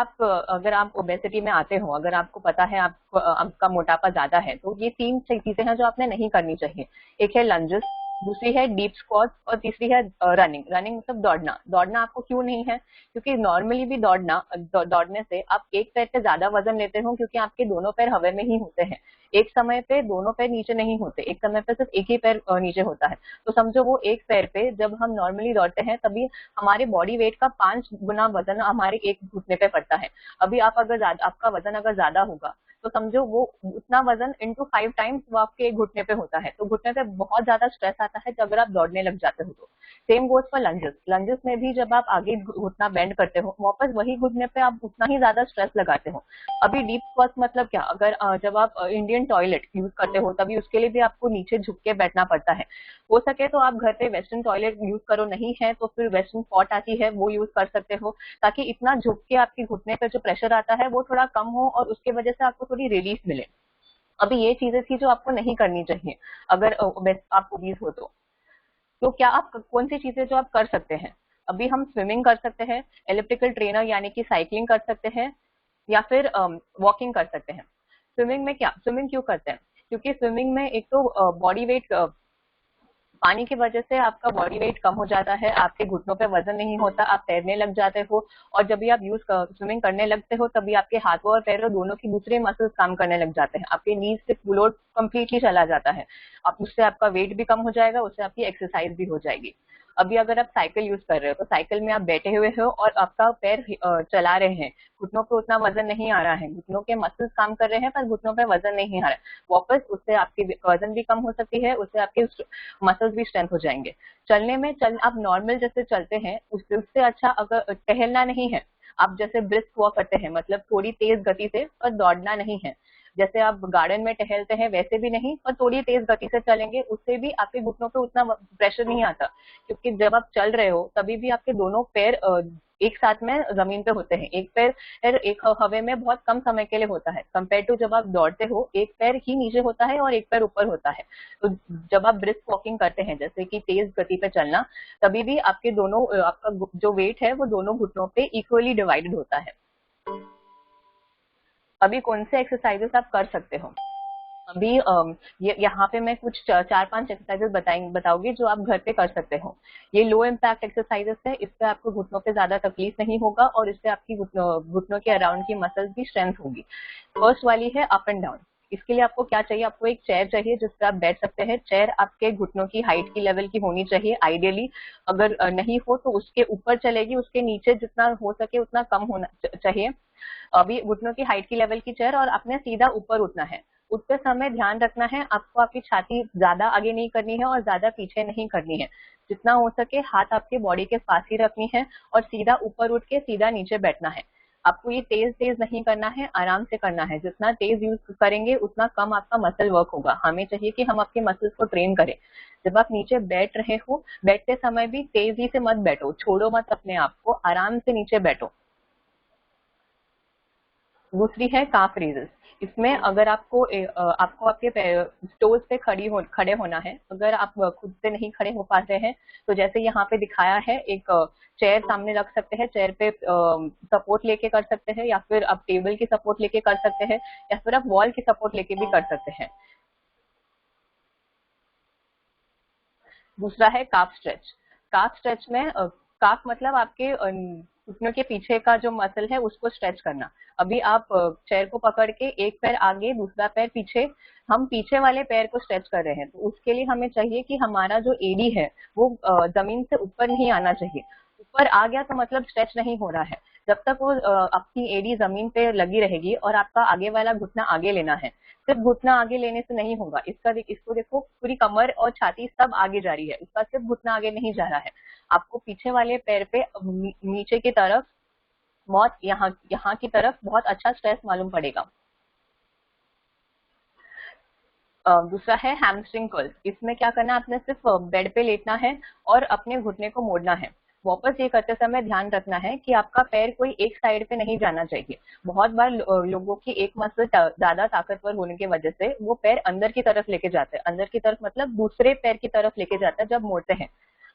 आप ओबेसिटी में आते हो, अगर आपको पता है आपका मोटापा ज्यादा है, तो ये 3 चीजें हैं जो आपने नहीं करनी चाहिए. एक है लंजेस, दूसरी है डीप स्क्वाट और तीसरी है रनिंग। रनिंग मतलब दौड़ना। दौड़ना आपको क्यों नहीं है? क्योंकि नॉर्मली भी दौड़ने से आप एक पैर पे ज्यादा वजन लेते हो, क्योंकि आपके दोनों पैर हवा में ही होते हैं। एक समय पे दोनों पैर नीचे नहीं होते, एक समय पे सिर्फ एक ही पैर नीचे होता है। तो समझो वो एक पैर पे जब हम नॉर्मली दौड़ते हैं तभी हमारे बॉडी वेट का 5 गुना वजन हमारे एक घुटने पे पड़ता है। अभी आप अगर आपका वजन अगर ज्यादा होगा तो समझो वो उतना वजन इंटू 5 टाइम्स वो आपके एक घुटने पे होता है। तो घुटने पे बहुत ज्यादा स्ट्रेस आता है जब आप दौड़ने लग जाते हो। तो same goes for lunges. Lunges में भी जब आप आगे घुटना बेंड करते हो वापस वही घुटने पे आप उतना ही ज्यादा स्ट्रेस लगाते हो। अभी डीप स्क्वाट मतलब क्या? अगर जब आप इंडियन टॉयलेट यूज करते हो तभी उसके लिए भी आपको नीचे झुक के बैठना पड़ता है। हो सके तो आप घर पे वेस्टर्न टॉयलेट यूज करो, नहीं है तो फिर वेस्टर्न पॉट आती है वो यूज कर सकते हो, ताकि इतना झुक के आपके घुटने पे जो प्रेशर आता है वो थोड़ा कम हो और उसके वजह से आपको थोड़ी रिलीफ मिले। अभी ये चीजें थी जो आपको नहीं करनी चाहिए अगर आप ओबीज हो तो क्या आप कौन सी चीजें जो आप कर सकते हैं? अभी हम स्विमिंग कर सकते हैं, एलिप्टिकल ट्रेनर यानी कि साइकिलिंग कर सकते हैं, या फिर वॉकिंग कर सकते हैं। स्विमिंग में क्या, स्विमिंग क्यों करते हैं? क्योंकि स्विमिंग में एक तो बॉडी वेट, पानी की वजह से आपका बॉडी वेट कम हो जाता है, आपके घुटनों पे वजन नहीं होता, आप तैरने लग जाते हो। और जब भी आप स्विमिंग करने लगते हो तभी आपके हाथों और पैरों दोनों की दूसरे मसल्स काम करने लग जाते हैं, आपके नीज से पुल आउट कंप्लीटली चला जाता है। आप उससे आपका वेट भी कम हो जाएगा, उससे आपकी एक्सरसाइज भी हो जाएगी। अभी अगर आप साइकिल यूज कर रहे हो तो साइकिल में आप बैठे हुए हो और आपका पैर चला रहे हैं, घुटनों पे उतना वजन नहीं आ रहा है, घुटनों के मसल्स काम कर रहे हैं पर घुटनों पे वजन नहीं आ रहा है। वापस उससे आपकी वजन भी कम हो सकती है, उससे आपके मसल्स भी स्ट्रेंथ हो जाएंगे। चलने में आप नॉर्मल जैसे चलते हैं उससे अच्छा अगर टहलना नहीं है, आप जैसे ब्रिस्क वॉक करते हैं, मतलब थोड़ी तेज गति से, पर दौड़ना नहीं है। जैसे आप गार्डन में टहलते हैं वैसे भी नहीं, पर थोड़ी तेज गति से चलेंगे, उससे भी आपके घुटनों पे उतना प्रेशर नहीं आता। क्योंकि जब आप चल रहे हो तभी भी आपके दोनों पैर एक साथ में जमीन पे होते हैं, एक पैर एक हवा में बहुत कम समय के लिए होता है, कंपेयर टू जब आप दौड़ते हो एक पैर ही नीचे होता है और एक पैर ऊपर होता है। तो जब आप ब्रिस्क वॉकिंग करते हैं, जैसे कि तेज गति पे चलना, तभी भी आपके दोनों आपका जो वेट है वो दोनों घुटनों पे इक्वली डिवाइडेड होता है। अभी कौन से एक्सरसाइजेस आप कर सकते हो? अभी यहाँ पे मैं कुछ 4-5 एक्सरसाइजेस बताऊंगी जो आप घर पे कर सकते हो। ये लो इम्पैक्ट एक्सरसाइजेस है, इससे आपको घुटनों पे ज्यादा तकलीफ नहीं होगा और इससे आपकी घुटनों के अराउंड की मसल्स भी स्ट्रेंथ होगी। फर्स्ट वाली है अप एंड डाउन। इसके लिए आपको क्या चाहिए? आपको एक चेयर चाहिए जिस पे आप बैठ सकते हैं। चेयर आपके घुटनों की हाइट की लेवल की होनी चाहिए आइडियली। अगर नहीं हो तो उसके ऊपर चलेगी, उसके नीचे जितना हो सके उतना कम होना चाहिए। अभी घुटनों की हाइट की लेवल की चेयर, और आपने सीधा ऊपर उठना है। उठते समय ध्यान रखना है आपको आपकी छाती ज्यादा आगे नहीं करनी है और ज्यादा पीछे नहीं करनी है। जितना हो सके हाथ आपके बॉडी के पास ही रखनी है और सीधा ऊपर उठ के सीधा नीचे बैठना है। आपको ये तेज तेज नहीं करना है, आराम से करना है। जितना तेज यूज करेंगे उतना कम आपका मसल वर्क होगा। हमें चाहिए कि हम आपके मसल्स को ट्रेन करें। जब आप नीचे बैठ रहे हो, बैठते समय भी तेजी से मत बैठो, छोड़ो मत अपने आप को, आराम से नीचे बैठो। दूसरी है काफ रेजेस। इसमें अगर आपको आपके टोज पे खड़े होना है। अगर आप खुद से नहीं खड़े हो पाते हैं तो जैसे यहाँ पे दिखाया है, एक चेयर सामने रख सकते हैं, चेयर पे सपोर्ट लेके कर सकते हैं, या फिर आप टेबल की सपोर्ट लेके कर सकते हैं, या फिर आप वॉल की सपोर्ट लेके भी कर सकते हैं। दूसरा है काफ स्ट्रेच। काफ स्ट्रेच में काफ मतलब आपके घुटनों के पीछे का जो मसल है उसको स्ट्रेच करना। अभी आप चेयर को पकड़ के एक पैर आगे दूसरा पैर पीछे, हम पीछे वाले पैर को स्ट्रेच कर रहे हैं। तो उसके लिए हमें चाहिए कि हमारा जो एडी है वो जमीन से ऊपर नहीं आना चाहिए। ऊपर आ गया तो मतलब स्ट्रेच नहीं हो रहा है। जब तक वो आपकी एडी जमीन पे लगी रहेगी और आपका आगे वाला घुटना आगे लेना है। सिर्फ घुटना आगे लेने से नहीं होगा, इसको देखो, पूरी कमर और छाती सब आगे जा रही है, उसका सिर्फ घुटना आगे नहीं जा रहा है। आपको पीछे वाले पैर पे नीचे की तरफ बहुत यहाँ की तरफ बहुत अच्छा स्ट्रेस मालूम पड़ेगा। दूसरा है हैमस्ट्रिंग कर्ल। इसमें क्या करना है, आपने सिर्फ बेड पे लेटना है और अपने घुटने को मोड़ना है। वापस ये करते समय ध्यान रखना है कि आपका पैर कोई एक साइड पे नहीं जाना चाहिए। बहुत बार लोगों की एक मसल ज्यादा ताकतवर होने की वजह से वो पैर अंदर की तरफ लेके जाते हैं। अंदर की तरफ मतलब दूसरे पैर की तरफ लेके जाता है जब मोड़ते हैं।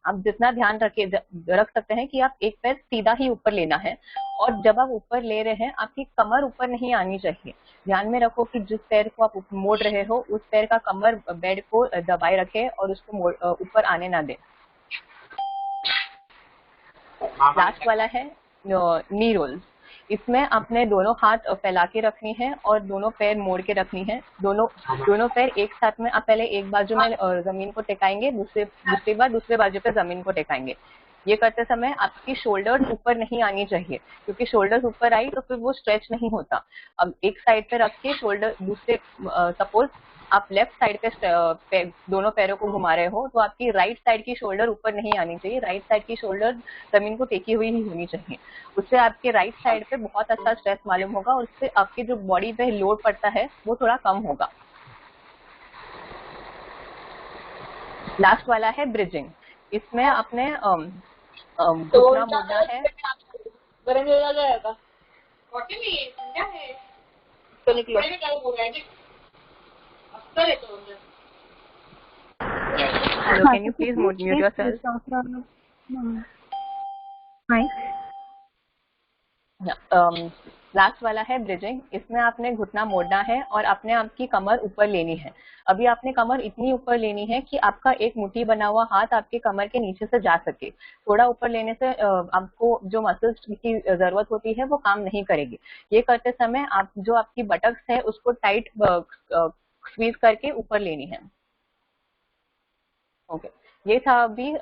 आप जितना ध्यान रख सकते हैं कि आप एक पैर सीधा ही ऊपर लेना है, और जब आप ऊपर ले रहे हैं आपकी कमर ऊपर नहीं आनी चाहिए। ध्यान में रखो कि जिस पैर को आप मोड़ रहे हो उस पैर का कमर बेड को दबाए रखे और उसको ऊपर आने ना दे। लास्ट वाला है नी रोल्स। इसमें आपने दोनों हाथ फैला के रखनी है और दोनों पैर मोड़ के रखनी है। दोनों पैर एक साथ में आप पहले एक बाजू में जमीन को टेकाएंगे, दूसरी बार दूसरे बाजू पे जमीन को टेकाएंगे। ये करते समय आपकी शोल्डर्स ऊपर नहीं आनी चाहिए, क्योंकि शोल्डर्स ऊपर आई तो फिर वो स्ट्रेच नहीं होता। अब एक साइड पे रख के शोल्डर दूसरे, सपोज आप लेफ्ट साइड पे दोनों पैरों को घुमा रहे हो तो आपकी राइट साइड की शोल्डर ऊपर नहीं आनी चाहिए, राइट साइड की शोल्डर जमीन को टेकी हुई ही होनी चाहिए। उससे आपके राइट साइड पे बहुत अच्छा स्ट्रेस मालूम होगा और उससे आपकी जो बॉडी पे लोड पड़ता है वो थोड़ा कम होगा। लास्ट वाला है ब्रिजिंग। इसमें आपने घुटना मोड़ना है। Hello, can you please mute yourself? Last वाला है ब्रिजिंग। इसमें आपने घुटना मोड़ना है और आपने आपकी कमर ऊपर लेनी है। अभी आपने कमर इतनी ऊपर लेनी है कि आपका एक मुट्ठी बना हुआ हाथ आपके कमर के नीचे से जा सके। थोड़ा ऊपर लेने से आपको जो मसल्स की जरूरत होती है वो काम नहीं करेगी। ये करते समय आप जो आपकी बटक्स है उसको टाइट स्क्वीज करके ऊपर लेनी है। ओके, ये था अभी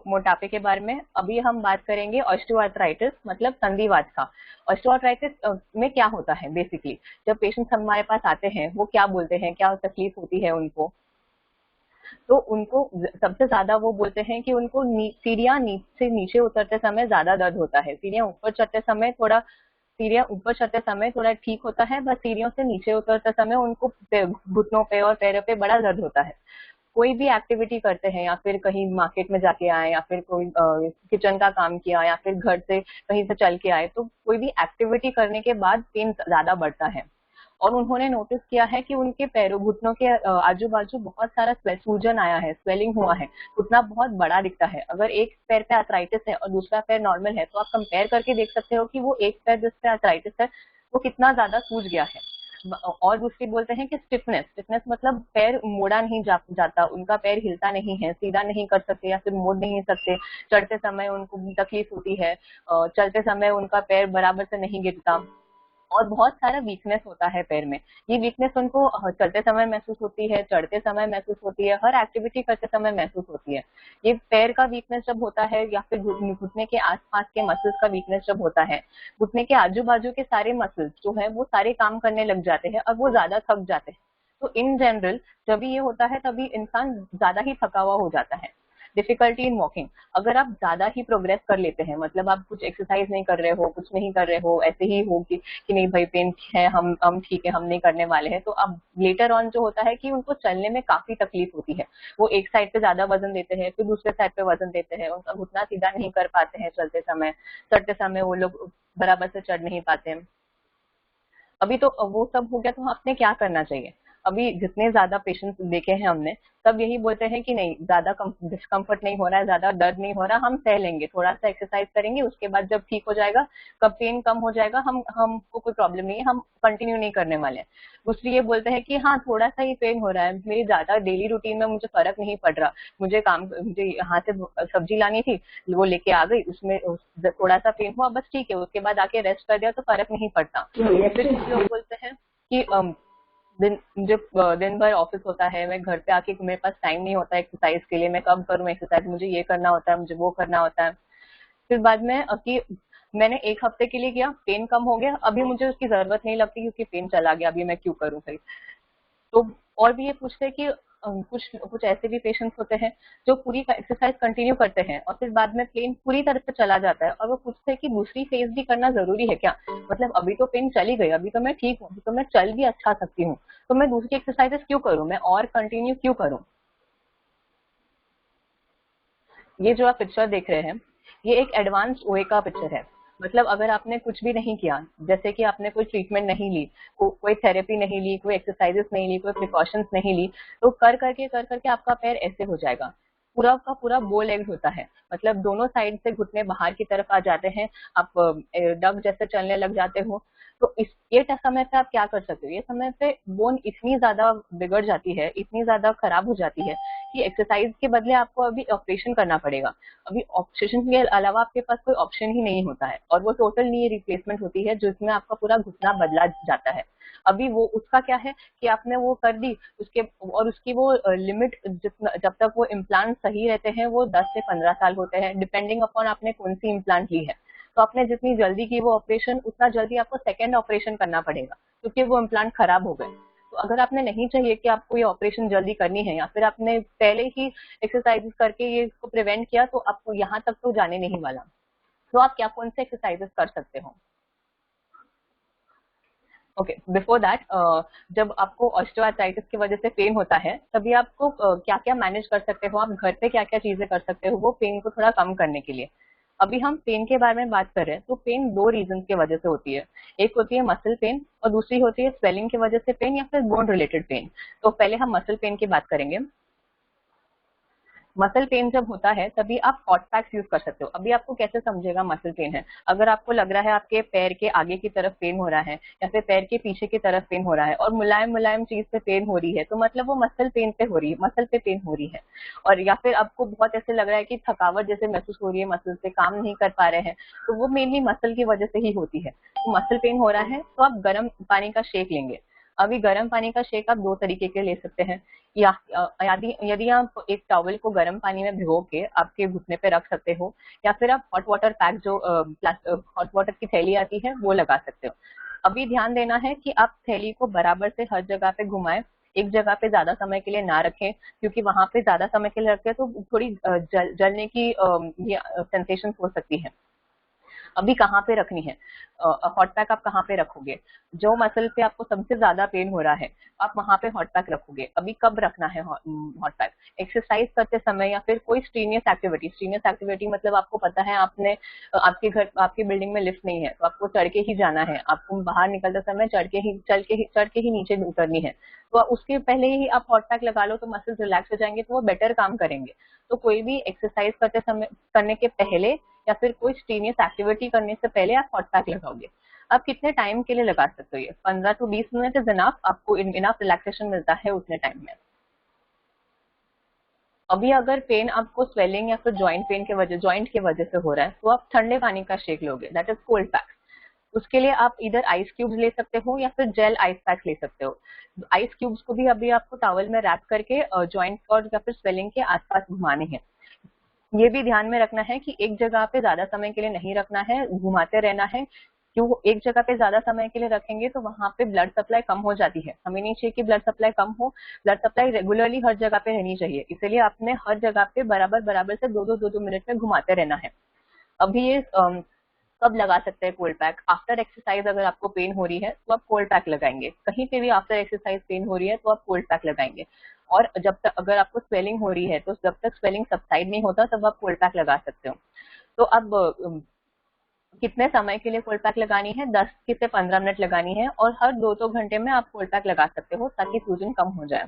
मोटापे के बारे में। अभी हम बात करेंगे ऑस्टियोआर्थराइटिस मतलब संधिवात का। ऑस्टियोआर्थराइटिस में क्या होता है बेसिकली, जब पेशेंट्स हमारे पास आते हैं वो क्या बोलते हैं, क्या तकलीफ होती है उनको, तो उनको सबसे ज्यादा वो बोलते हैं कि उनको सीढ़ियां से नीचे उतरते समय ज्यादा दर्द होता है। सीढ़ियां ऊपर चढ़ते समय थोड़ा ठीक होता है, बस सीढ़ियों से नीचे उतरते समय उनको घुटनों पे और पैरों पे बड़ा दर्द होता है। कोई भी एक्टिविटी करते हैं या फिर कहीं मार्केट में जाके आए या फिर कोई किचन का काम किया या फिर घर से कहीं से चल के आए, तो कोई भी एक्टिविटी करने के बाद पेन ज्यादा बढ़ता है। और उन्होंने नोटिस किया है कि उनके पैरों घुटनों के आजू बाजू बहुत सारा सूजन आया है, स्वेलिंग हुआ है, घुटना बहुत बड़ा दिखता है। अगर एक पैर पे आर्थराइटिस है और दूसरा पैर नॉर्मल है तो आप कंपेयर करके देख सकते हो कि वो एक पैर जिस पे आर्थराइटिस है वो कितना ज्यादा सूज गया है। और दूसरी बोलते हैं कि स्टिफनेस मतलब पैर मोड़ा नहीं जाता, उनका पैर हिलता नहीं है, सीधा नहीं कर सकते या फिर मोड़ नहीं सकते, चढ़ते समय उनको तकलीफ होती है, चलते समय उनका पैर बराबर से नहीं गिरता, और बहुत सारा वीकनेस होता है पैर में। ये वीकनेस उनको चलते समय महसूस होती है, चढ़ते समय महसूस होती है, हर एक्टिविटी करते समय महसूस होती है। ये पैर का वीकनेस जब होता है या फिर घुटने के आसपास के मसल्स का वीकनेस जब होता है, घुटने के आजू बाजू के सारे मसल्स जो है वो सारे काम करने लग जाते हैं और वो ज्यादा थक जाते हैं। तो इन जनरल जब ये होता है तभी इंसान ज्यादा ही थका हुआ हो जाता है। डिफिकल्टी इन वॉकिंग, अगर आप ज्यादा ही प्रोग्रेस कर लेते हैं, मतलब आप कुछ एक्सरसाइज नहीं कर रहे हो, कुछ नहीं कर रहे हो, ऐसे ही हो कि नहीं भाई पेन है, हम ठीक है, हम नहीं करने वाले हैं, तो अब लेटर ऑन जो होता है कि उनको चलने में काफी तकलीफ होती है। वो एक साइड पे ज्यादा वजन देते हैं, फिर दूसरे साइड पे वजन देते हैं, उनका घुटना सीधा नहीं कर पाते हैं, चढ़ते समय वो लोग बराबर से चढ़ नहीं पाते हैं। अभी तो वो सब हो गया, तो आपने क्या करना चाहिए? अभी जितने ज्यादा पेशेंट्स देखे हैं हमने, सब यही बोलते हैं कि नहीं, ज्यादा डिस्कम्फर्ट नहीं हो रहा है, ज्यादा दर्द नहीं हो रहा, हम सह लेंगे, थोड़ा सा एक्सरसाइज करेंगे, उसके बाद जब ठीक हो जाएगा, कब पेन कम हो जाएगा, हमको कोई प्रॉब्लम नहीं है, हम कंटिन्यू नहीं करने वाले हैं। दूसरी ये बोलते हैं कि हाँ थोड़ा सा ही पेन हो रहा है, मेरी ज्यादा डेली रूटीन में मुझे फर्क नहीं पड़ रहा, मुझे यहाँ से सब्जी लानी थी, वो लेके आ गई, उसमें थोड़ा सा पेन हुआ, बस ठीक है, उसके बाद आके रेस्ट कर दिया तो फर्क नहीं पड़ता। फिर कुछ लोग बोलते हैं कि दिन भर ऑफिस होता है, मैं घर पे आके मेरे पास टाइम नहीं होता एक्सरसाइज के लिए, मैं कब करूँ एक्सरसाइज, मुझे ये करना होता है, मुझे वो करना होता है। फिर बाद में कि मैंने एक हफ्ते के लिए किया, पेन कम हो गया, अभी मुझे उसकी जरूरत नहीं लगती क्योंकि पेन चला गया, अभी मैं क्यों करूँ फिर। तो और भी ये पूछते हैं कि कुछ ऐसे भी पेशेंट्स होते हैं जो पूरी एक्सरसाइज कंटिन्यू करते हैं और फिर बाद में पेन पूरी तरह से चला जाता है, और वो पूछते हैं कि दूसरी फेज भी करना जरूरी है क्या, मतलब अभी तो पेन चली गई, अभी तो मैं ठीक हूँ, अभी तो मैं चल भी अच्छा सकती हूँ, तो मैं दूसरी एक्सरसाइजेस क्यों करूँ, मैं और कंटिन्यू क्यों करूँ। ये जो आप पिक्चर देख रहे हैं ये एक एडवांस ओए का पिक्चर है। मतलब अगर आपने कुछ भी नहीं किया, जैसे कि आपने कोई ट्रीटमेंट नहीं ली, कोई थेरेपी नहीं ली, कोई एक्सरसाइजेस नहीं ली, कोई प्रिकॉशंस नहीं ली, तो कर करके आपका पैर ऐसे हो जाएगा। पूरा का पूरा बो लेग्ड होता है, मतलब दोनों साइड से घुटने बाहर की तरफ आ जाते हैं, आप डग जैसे चलने लग जाते हो। तो इस ये समय पे आप क्या कर सकते हो, ये समय पे बोन इतनी ज्यादा बिगड़ जाती है, इतनी ज्यादा खराब हो जाती है कि एक्सरसाइज के बदले आपको अभी ऑपरेशन करना पड़ेगा। अभी ऑपरेशन के अलावा आपके पास कोई ऑप्शन ही नहीं होता है, और वो टोटल नी रिप्लेसमेंट होती है जिसमें आपका पूरा घुटना बदला जाता है। अभी वो उसका क्या है कि आपने वो कर दी, उसके और उसकी वो लिमिट जितना, जब तक वो इम्प्लांट सही रहते हैं वो 10 से 15 साल होते हैं, डिपेंडिंग अपॉन आपने कौन सी इम्प्लांट ली है। तो आपने जितनी जल्दी की वो ऑपरेशन, उतना जल्दी आपको सेकेंड ऑपरेशन करना पड़ेगा, क्योंकि वो इम्प्लांट खराब हो गए। तो अगर आपने नहीं चाहिए कि आपको ये ऑपरेशन जल्दी करनी है, या फिर आपने पहले ही एक्सरसाइजेस करके ये इसको प्रिवेंट किया, तो आपको यहाँ तक तो जाने नहीं वाला। तो आप क्या कौन से एक्सरसाइजेस कर सकते हो? ओके, बिफोर दैट, जब आपको ऑस्टियोआर्थराइटिस की वजह से पेन होता है, तभी आपको क्या क्या मैनेज कर सकते हो, आप घर पे क्या क्या चीजें कर सकते हो वो पेन को थोड़ा कम करने के लिए। अभी हम पेन के बारे में बात कर रहे हैं, तो पेन दो रीजन की वजह से होती है। एक होती है मसल पेन, और दूसरी होती है स्वेलिंग की वजह से पेन, या फिर बोन रिलेटेड पेन। तो पहले हम मसल पेन की बात करेंगे। मसल पेन जब होता है तभी आप हॉट पैक्स यूज कर सकते हो। अभी आपको कैसे समझेगा मसल पेन है, अगर आपको लग रहा है आपके पैर के आगे की तरफ पेन हो रहा है, या फिर पैर के पीछे की तरफ पेन हो रहा है, और मुलायम मुलायम चीज पे पेन हो रही है, तो मतलब वो मसल पेन पे हो रही है, मसल पे पेन हो रही है। और या फिर आपको बहुत ऐसे लग रहा है कि थकावट जैसे महसूस हो रही है, मसल से काम नहीं कर पा रहे हैं, तो वो मेनली मसल की वजह से ही होती है। तो मसल पेन हो रहा है तो आप गर्म पानी का शेक लेंगे। अभी गर्म पानी का शेक आप दो तरीके के ले सकते हैं, या यदि यदि आप एक टॉवल को गर्म पानी में भिगो के आपके घुटने पे रख सकते हो, या फिर आप हॉट वाटर पैक जो हॉट वाटर की थैली आती है वो लगा सकते हो। अभी ध्यान देना है कि आप थैली को बराबर से हर जगह पे घुमाएं, एक जगह पे ज्यादा समय के लिए ना रखें, क्योंकि वहां पे ज्यादा समय के लिए रखें तो थोड़ी जलने की सेंसेशन हो सकती है। अभी कहाँ पे रखनी है, हॉट पैक आप कहाँ पे रखोगे, जो मसल पे आपको सबसे ज्यादा पेन हो रहा है आप वहां पे हॉट पैक रखोगे। अभी कब रखना है हॉट पैक, एक्सरसाइज करते समय, या फिर कोई स्ट्रीनियस एक्टिविटी मतलब आपको पता है आपने आपके घर आपकी बिल्डिंग में लिफ्ट नहीं है, तो आपको चढ़ के ही जाना है, आपको बाहर निकलते समय चढ़ के ही नीचे उतरनी है, तो उसके पहले ही आप हॉट पैक लगा लो, तो मसल रिलैक्स हो जाएंगे, तो वो बेटर काम करेंगे। तो कोई भी एक्सरसाइज करते समय करने के पहले, या फिर कोई स्ट्रीनियस एक्टिविटी करने से पहले आप हॉट पैक लगाओगे। आप कितने टाइम के लिए लगा सकते हो, ये 15 to 20 मिनट इज इनफ, आपको इनफ रिलैक्सेशन मिलता है उतने टाइम में। अभी अगर पेन आपको स्वेलिंग या फिर जॉइंट की वजह से हो रहा है, तो आप ठंडे पानी का शेक लोगे, दैट इज कोल्ड पैक। उसके लिए आप इधर आइस क्यूब्स ले सकते हो, या फिर जेल आइस पैक ले सकते हो। आइस क्यूब्स को भी अभी आपको टॉवल में रैप करके जॉइंट और या फिर स्वेलिंग के आसपास घुमाने हैं। ये भी ध्यान में रखना है कि एक जगह पे ज्यादा समय के लिए नहीं रखना है, घुमाते रहना है। क्यों एक जगह पे ज्यादा समय के लिए रखेंगे तो वहां पे ब्लड सप्लाई कम हो जाती है, हमें नहीं चाहिए कि ब्लड सप्लाई कम हो। ब्लड सप्लाई रेगुलरली हर जगह पे रहनी चाहिए, इसलिए आपने हर जगह पे बराबर बराबर से दो मिनट में घुमाते रहना है। अभी ये कब लगा सकते हैं कोल्ड पैक, आफ्टर एक्सरसाइज अगर आपको पेन हो रही है तो आप कोल्ड पैक लगाएंगे, कहीं पे भी आफ्टर एक्सरसाइज पेन हो रही है तो आप कोल्ड पैक लगाएंगे। और जब तक अगर आपको स्वेलिंग हो रही है तो जब तक स्वेलिंग सबसाइड नहीं होता तब आप कोल्ड पैक लगा सकते हो। तो अब कितने समय के लिए कोल्ड पैक लगानी है, 10 से 15 मिनट लगानी है, और हर 2-2 घंटे में आप कोल्ड पैक लगा सकते हो ताकि सूजन कम हो जाए।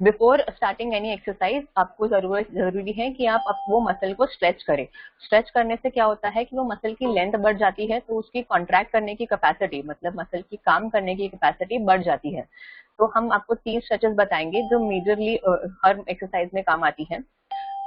बिफोर स्टार्टिंग एनी एक्सरसाइज आपको जरूरी है कि आप वो मसल को स्ट्रेच करें। स्ट्रेच करने से क्या होता है कि वो मसल की लेंथ बढ़ जाती है, तो उसकी कॉन्ट्रैक्ट करने की कैपेसिटी, मतलब मसल की काम करने की कैपेसिटी बढ़ जाती है। तो हम आपको 3 स्ट्रेचेस बताएंगे जो मेजरली हर एक्सरसाइज में काम आती है।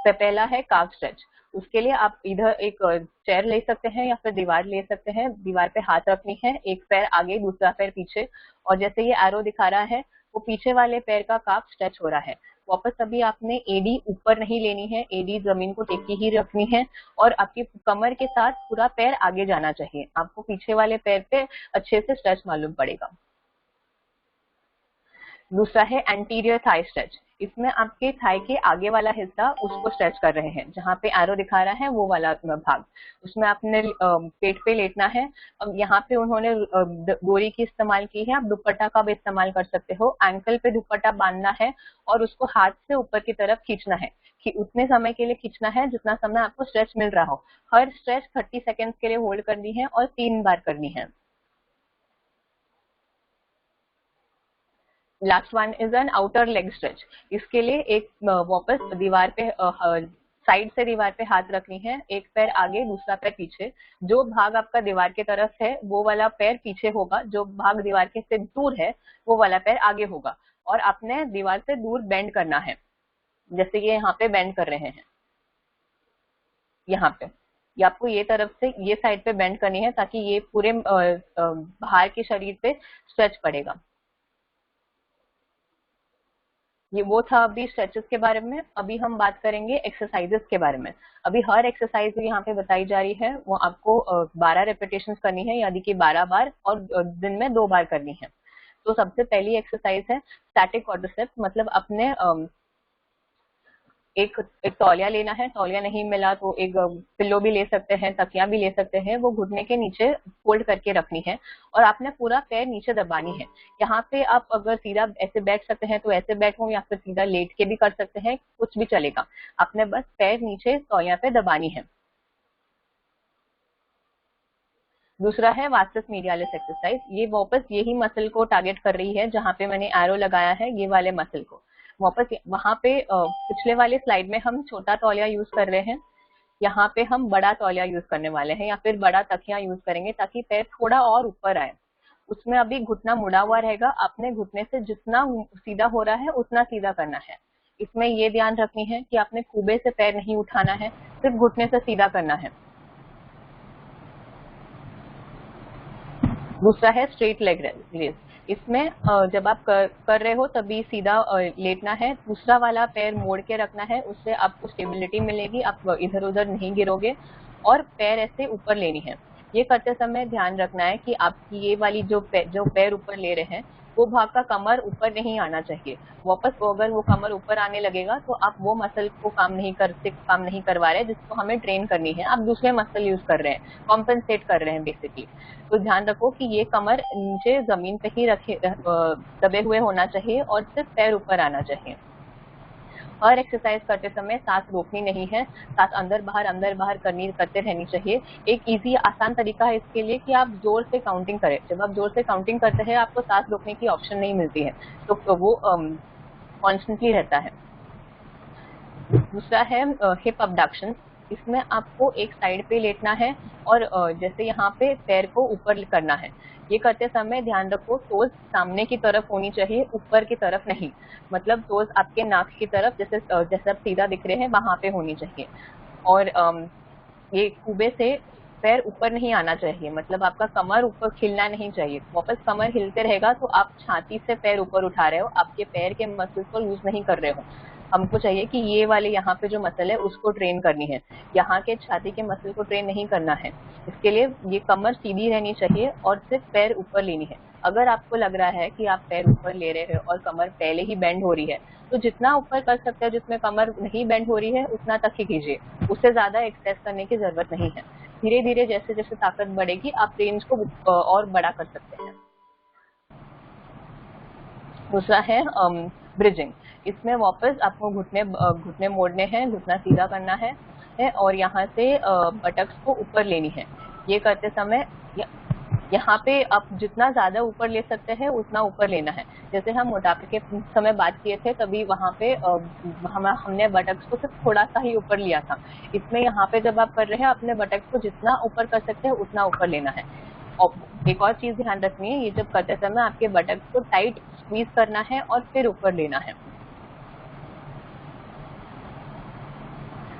पहला है काफ स्ट्रेच। उसके लिए आप इधर एक चेयर ले सकते हैं, या फिर दीवार ले सकते हैं, दीवार पे हाथ रखनी है, एक पैर आगे दूसरा पैर पीछे, और जैसे ये एरो दिखा रहा है वो पीछे वाले पैर का काफ स्ट्रेच हो रहा है। वापस अभी आपने एडी ऊपर नहीं लेनी है, एडी जमीन को टेकी ही रखनी है, और आपकी कमर के साथ पूरा पैर आगे जाना चाहिए, आपको पीछे वाले पैर पे अच्छे से स्ट्रेच मालूम पड़ेगा। दूसरा है एंटीरियर थाई स्ट्रेच। इसमें आपके थाई के आगे वाला हिस्सा उसको स्ट्रेच कर रहे हैं, जहाँ पे एरो दिखा रहा है वो वाला भाग, उसमें आपने पेट पे लेटना है। अब यहाँ पे उन्होंने डोरी की इस्तेमाल की है, आप दुपट्टा का भी इस्तेमाल कर सकते हो। एंकल पे दुपट्टा बांधना है और उसको हाथ से ऊपर की तरफ खींचना है, कि उतने समय के लिए खींचना है जितना समय आपको स्ट्रेच मिल रहा हो। हर स्ट्रेच 30 सेकेंड्स के लिए होल्ड करनी है और 3 बार करनी है। Last one is an outer leg stretch. इसके लिए एक वापस दीवार पे साइड से दीवार पे हाथ रखनी है, एक पैर आगे दूसरा पैर पीछे। जो भाग आपका दीवार की तरफ है वो वाला पैर पीछे होगा, जो भाग दीवार के से दूर है वो वाला पैर आगे होगा। और आपने दीवार से दूर बेंड करना है, जैसे ये यहाँ पे बेंड कर रहे हैं, यहाँ पे ये आपको ये तरफ से ये साइड पे बेंड करनी है ताकि ये पूरे बाहर के शरीर पे स्ट्रेच पड़ेगा। ये वो था अभी स्ट्रेचेस के बारे में। अभी हम बात करेंगे एक्सरसाइजेस के बारे में। अभी हर एक्सरसाइज जो यहाँ पे बताई जा रही है वो आपको 12 रेपिटेशन करनी है, यानी कि 12 बार, और दिन में 2 बार करनी है। तो सबसे पहली एक्सरसाइज है स्टैटिक क्वाड्रिसेप्स, मतलब अपने एक तौलिया लेना है, तौलिया नहीं मिला तो एक पिल्लो भी ले सकते हैं, तकिया भी ले सकते हैं, वो घुटने के नीचे फोल्ड करके रखनी है और आपने पूरा पैर नीचे दबानी है। यहाँ पे आप अगर सीधा ऐसे बैठ सकते हैं तो ऐसे बैठो, या फिर सीधा लेट के भी कर सकते हैं, कुछ भी चलेगा। आपने बस पैर नीचे तौलिया पे दबानी है। दूसरा है वास्टस मीडियालिस एक्सरसाइज। ये वापस यही मसल को टारगेट कर रही है, जहाँ पे मैंने एरो लगाया है ये वाले मसल को। वापस वहां पे पिछले वाले स्लाइड में हम छोटा तौलिया यूज कर रहे हैं, यहाँ पे हम बड़ा तौलिया यूज करने वाले हैं, या फिर बड़ा तकिया यूज करेंगे ताकि पैर थोड़ा और ऊपर आए। उसमें अभी घुटना मुड़ा हुआ रहेगा, आपने घुटने से जितना सीधा हो रहा है उतना सीधा करना है। इसमें ये ध्यान रखनी है कि आपने खूबे से पैर नहीं उठाना है, सिर्फ घुटने से सीधा करना है। दूसरा है स्ट्रेट लेग रेज। इसमें जब आप कर रहे हो तभी सीधा लेटना है, दूसरा वाला पैर मोड़ के रखना है, उससे आपको स्टेबिलिटी मिलेगी, आप इधर उधर नहीं गिरोगे, और पैर ऐसे ऊपर लेनी है। ये करते समय ध्यान रखना है कि आपकी ये वाली जो पैर ऊपर ले रहे हैं वो भाग का कमर ऊपर नहीं आना चाहिए। वापस अगर वो कमर ऊपर आने लगेगा तो आप वो मसल को काम नहीं करवा रहे जिसको हमें ट्रेन करनी है, आप दूसरे मसल यूज कर रहे हैं, कॉम्पनसेट कर रहे हैं बेसिकली। तो ध्यान रखो कि ये कमर नीचे जमीन पे ही दबे हुए होना चाहिए और सिर्फ पैर ऊपर आना चाहिए। और एक्सरसाइज करते समय सांस रोकनी नहीं है, सांस अंदर बाहर करते रहनी चाहिए। एक इजी आसान तरीका है इसके लिए कि आप जोर से काउंटिंग करें। जब आप जोर से काउंटिंग करते हैं आपको सांस रोकने की ऑप्शन नहीं मिलती है, तो वो कॉन्स्टेंटली रहता है। दूसरा है हिप अबडक्शन। इसमें आपको एक साइड पे लेटना है और जैसे यहाँ पे पैर को ऊपर करना है। ये करते समय ध्यान रखो टोज सामने की तरफ होनी चाहिए, ऊपर की तरफ नहीं। मतलब टोज आपके नाक की तरफ, जैसे आप सीधा दिख रहे हैं वहां पे होनी चाहिए। और ये खूबे से पैर ऊपर नहीं आना चाहिए, मतलब आपका कमर ऊपर खिलना नहीं चाहिए। वापस कमर हिलते रहेगा तो आप छाती से पैर ऊपर उठा रहे हो, आपके पैर के मसल्स को यूज नहीं कर रहे हो। हमको चाहिए कि ये वाले यहाँ पे जो मसल है उसको ट्रेन करनी है, यहाँ के छाती के मसल को ट्रेन नहीं करना है। इसके लिए ये कमर सीधी रहनी चाहिए और सिर्फ पैर ऊपर लेनी है। अगर आपको लग रहा है कि आप पैर ऊपर ले रहे हो और कमर पहले ही बेंड हो रही है तो जितना ऊपर कर सकते हैं, जिसमें कमर नहीं बेंड हो रही है उतना तक ही कीजिए, उससे ज्यादा एक्सरसाइज करने की जरूरत नहीं है। धीरे धीरे जैसे जैसे ताकत बढ़ेगी आप रेंज को और बड़ा कर सकते हैं। दूसरा है ब्रिजिंग। इसमें वापस आपको घुटने मोड़ने हैं, घुटना सीधा करना है और यहाँ से बटक्स को ऊपर लेनी है। ये करते समय यहाँ पे आप जितना ज्यादा ऊपर ले सकते हैं उतना ऊपर लेना है। जैसे हम मोटापे के समय बात किए थे तभी वहाँ पे हमने बटक्स को सिर्फ थोड़ा सा ही ऊपर लिया था। इसमें यहाँ पे जब आप कर रहे हैं अपने बटक्स को जितना ऊपर कर सकते हैं उतना ऊपर लेना है। और एक और चीज ध्यान रखनी है, ये जब करते समय आपके बटक्स को टाइट स्क्वीज करना है और फिर ऊपर लेना है।